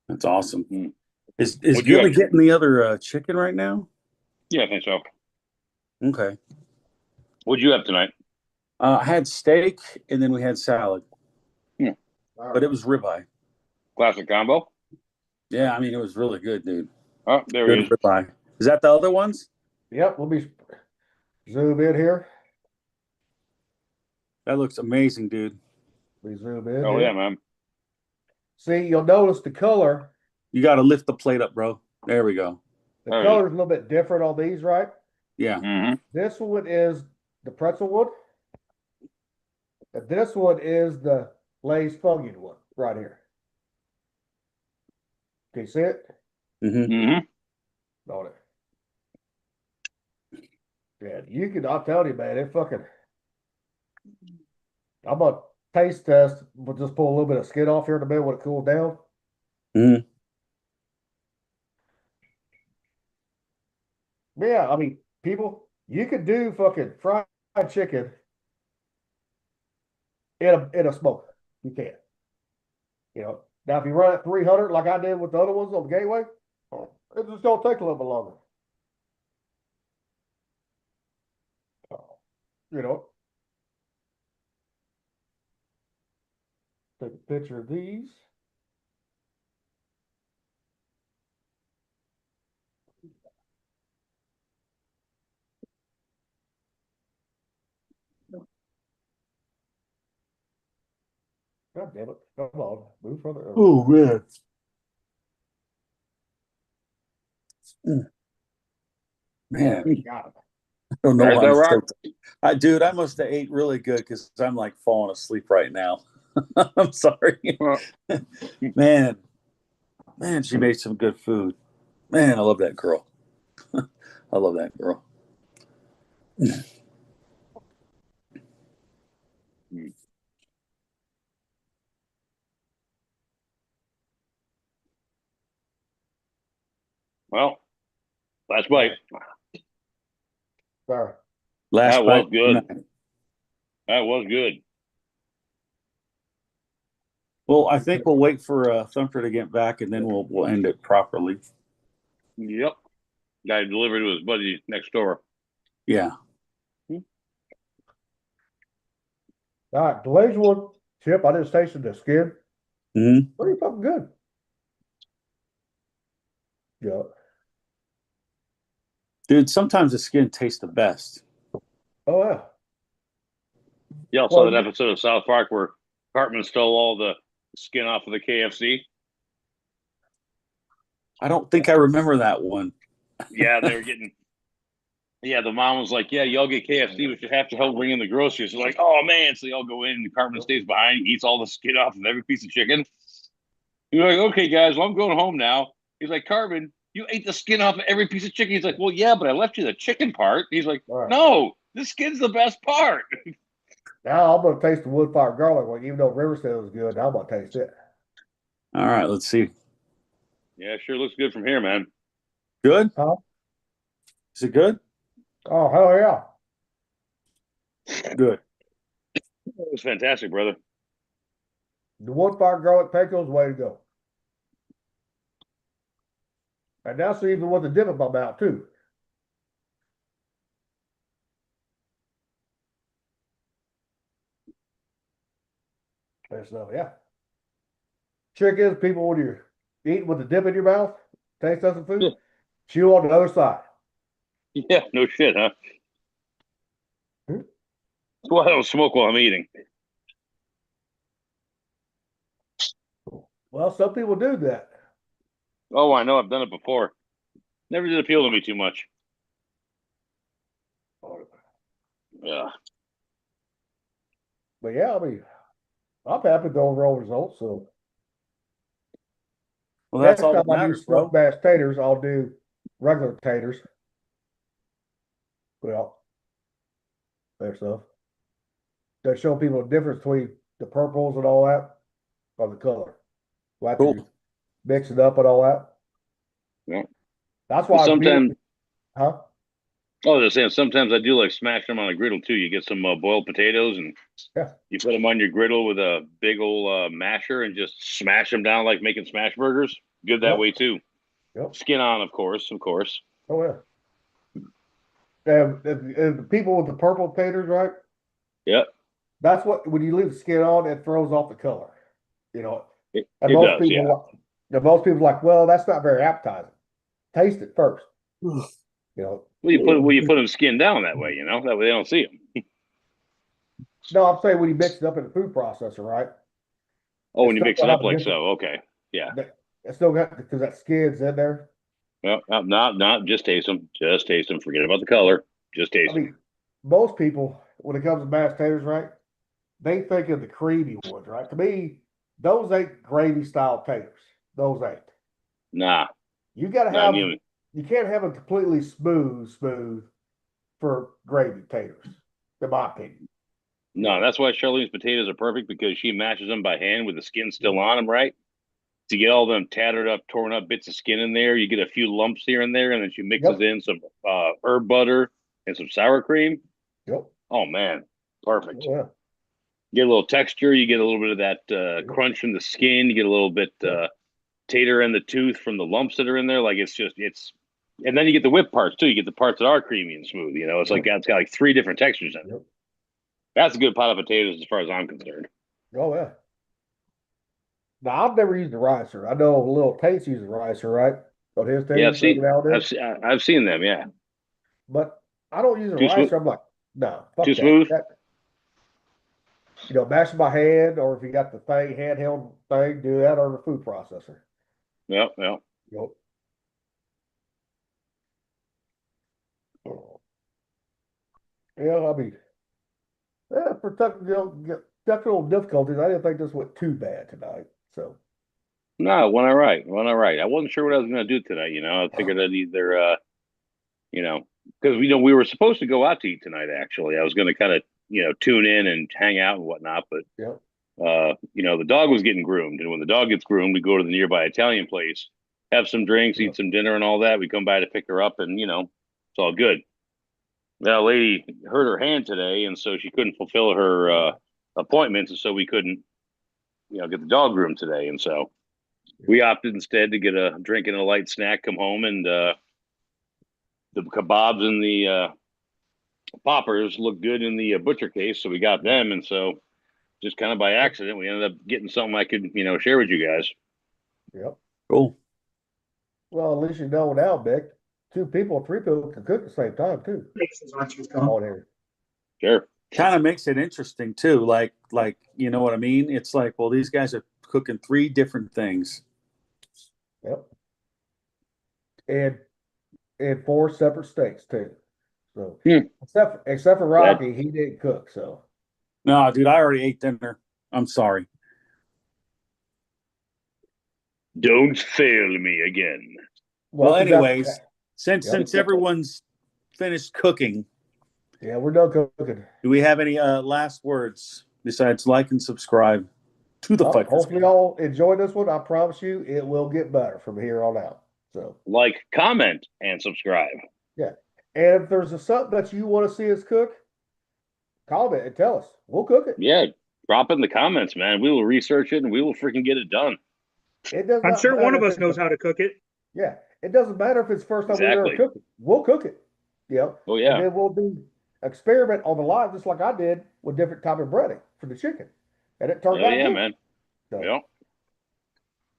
That's awesome. Mm. Is What'd you Gilly have? getting the other chicken right now? Yeah, I think so. Okay. What'd you have tonight? I had steak and then we had salad, but it was ribeye. Classic combo. Yeah, I mean it was really good, dude. Oh, there Good he is. ribeye. Is that the other ones? Yep, let me zoom in here. That looks amazing, dude. We zoom in. Oh here. yeah, man. See, you'll notice the color. You got to lift the plate up, bro. There we go. The color is a little bit different on these, right? Yeah. Mm-hmm. This one is the pretzel wood. And this one is the Lay's Funyun one right here. Can you see it? Mm-hmm. Mm-hmm. On it. Yeah, you can, I'll tell you, man, it fucking. I'm gonna taste test. We'll just pull a little bit of skin off here in a minute when it cools down. Mm-hmm. Yeah, I mean, people, you could do fucking fried chicken in a smoker. You can. Now if you run at 300 like I did with the other ones on the Gateway, it's just gonna take a little bit longer. You know. Take a picture of these. God damn it. Come on. Move further. Oh man. Man, Got it. I don't know Right why there, I'm Rock? dude, I must have ate really good because I'm like falling asleep right now. I'm sorry. Man, she made some good food. Man, I love that girl. I love that girl. Well, last bite. Sorry. Last That was bite. good. That was good. Well, I think we'll wait for Thumper to get back, and then we'll end it properly. Yep. Guy delivered to his buddy next door. Yeah. All right, glazed one. Chip, I just tasted the skin. Mm-hmm. Pretty fucking good. Yeah. Dude, sometimes the skin tastes the best. Oh yeah. Y'all saw Well, that episode of South Park where Cartman stole all the skin off of the KFC? I don't think I remember that one. Yeah, they were getting. Yeah, the mom was like, "Yeah, y'all get KFC, but you have to help bring in the groceries." They're like, "Oh man!" So they all go in, and Cartman stays behind, eats all the skin off of every piece of chicken. You're like, "Okay, guys, well, I'm going home now." He's like, "Cartman, you ate the skin off of every piece of chicken." He's like, "Well, yeah, but I left you the chicken part." He's like, all right. "No, the skin's the best part." Now I'm gonna taste the wood fire garlic one, even though River said it was good. Now I'm gonna taste it. All right, let's see. Yeah, sure looks good from here, man. Good? Huh? Is it good? Oh hell yeah. Good. It was fantastic, brother. The wood fire garlic panko is the way to go. And that's even with the dip in my mouth too. And so yeah. Trick is people when you're eating with the dip in your mouth, taste of some food, Yeah. chew on the other side. Yeah, no shit, huh? Hmm? That's why I don't smoke while I'm eating. Well, some people do that. Oh, I know. I've done it before. Never did appeal to me too much. Yeah. But yeah, I mean, I'm happy with the overall results. So Well, that's next all time that I do matters, bro. smoked bass taters, I'll do regular taters. Well, their stuff. They show people the difference between the purples and all that or the color. Well, after Cool. you mix it up and all that. Yeah. That's why Sometimes, huh? I was just saying, sometimes I do like smash them on a griddle too. You get some boiled potatoes and Yeah. you put them on your griddle with a big old masher and just smash them down like making smash burgers. Good that Yep. way too. Yep. Skin on, of course, of course. Oh yeah. And the people with the purple taters, right? Yep, That's what when you leave the skin on, it throws off the color. You know, it and does. Yeah. most people are like, well, that's not very appetizing. Taste it first. You know. Well, you put them skin down that way. You know, that way they don't see them. No, I'm saying when you mix it up in the food processor, right? Oh, when you It's mix still it up got a like different- so, okay, yeah. It's still got because that skin's in there. Well, not just taste them. Just taste them. Forget about the color. Just taste I them. mean, most people, when it comes to mashed potatoes, right? They think of the creamy ones, right? To me, those ain't gravy style taters. Those ain't. Nah, You got to not have. even. You can't have them completely smooth for gravy taters, in my opinion. No, that's why Charlene's potatoes are perfect because she mashes them by hand with the skin still on them, right? To get all them tattered up, torn up bits of skin in there, you get a few lumps here and there, and then she mixes Yep. in some herb butter and some sour cream. Yep. Oh man, perfect. Oh, yeah. Get a little texture. You get a little bit of that crunch from the skin. You get a little bit tater in the tooth from the lumps that are in there. Like and then you get the whip parts too. You get the parts that are creamy and smooth. You know, it's like it's got like 3 different textures in it. Yep. That's a good pot of potatoes as far as I'm concerned. Oh yeah. Now I've never used a ricer. I know Little Tate's uses a ricer, right? On his Yeah, taters every now and then. I've seen them. Yeah, But I don't use a Too ricer. smooth? I'm like, no, fuck Too that. smooth? Mash it by hand, or if you got the thing handheld thing, do that on the food processor. Yep. Yep. Yeah, I mean, for technical difficulties, I didn't think this went too bad tonight. So No, when I write. I wasn't sure what I was going to do today. You know, I figured I'd either, because we were supposed to go out to eat tonight. Actually, I was going to kind of, tune in and hang out and whatnot. But, yeah, the dog was getting groomed, and when the dog gets groomed, we go to the nearby Italian place, have some drinks, Yeah. eat some dinner, and all that. We come by to pick her up, and it's all good. That lady hurt her hand today, and so she couldn't fulfill her appointments, and so we couldn't get the dog groom today, and so we opted instead to get a drink and a light snack, come home, and the kebabs and the poppers look good in the butcher case, so we got them, and so just kind of by accident, we ended up getting something I could share with you guys. Yep. Cool. Well, at least you know now, Vic. 2 people, 3 people can cook at the same time too. On here. Sure. Kind of makes it interesting too. Like you know what I mean? It's like, well, these guys are cooking 3 different things. Yep. And 4 separate states too. So except for Rocky, he didn't cook. So No, dude, I already ate dinner. I'm sorry. Don't fail me again. Well, that's- anyways, since Yep. since everyone's finished cooking, yeah, we're done cooking. do we have any last words besides like and subscribe to the FIFER? Hopefully, y'all enjoy this one. I promise you, it will get better from here on out. So, Like, comment, and subscribe. yeah. And if there's something that you want to see us cook, comment and tell us. We'll cook it. Yeah, drop it in the comments, man. We will research it and we will freaking get it done. It does. I'm not sure one matter of if us it's knows how to cook it. Yeah, it doesn't matter if it's the first time we've Exactly. ever cooked it. We'll cook it. Yeah. Oh yeah. And then we'll do experiment on the live, just like I did with different type of breading for the chicken, and it turned Oh out yeah, good. man. So, Yeah.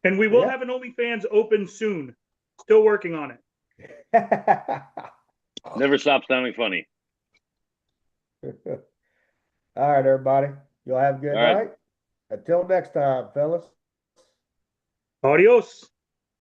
And we will Yeah. have an OnlyFans open soon. Still working on it. Never stop sounding funny. All right, everybody. You'll have a good All right. night. Until next time, fellas. Adios.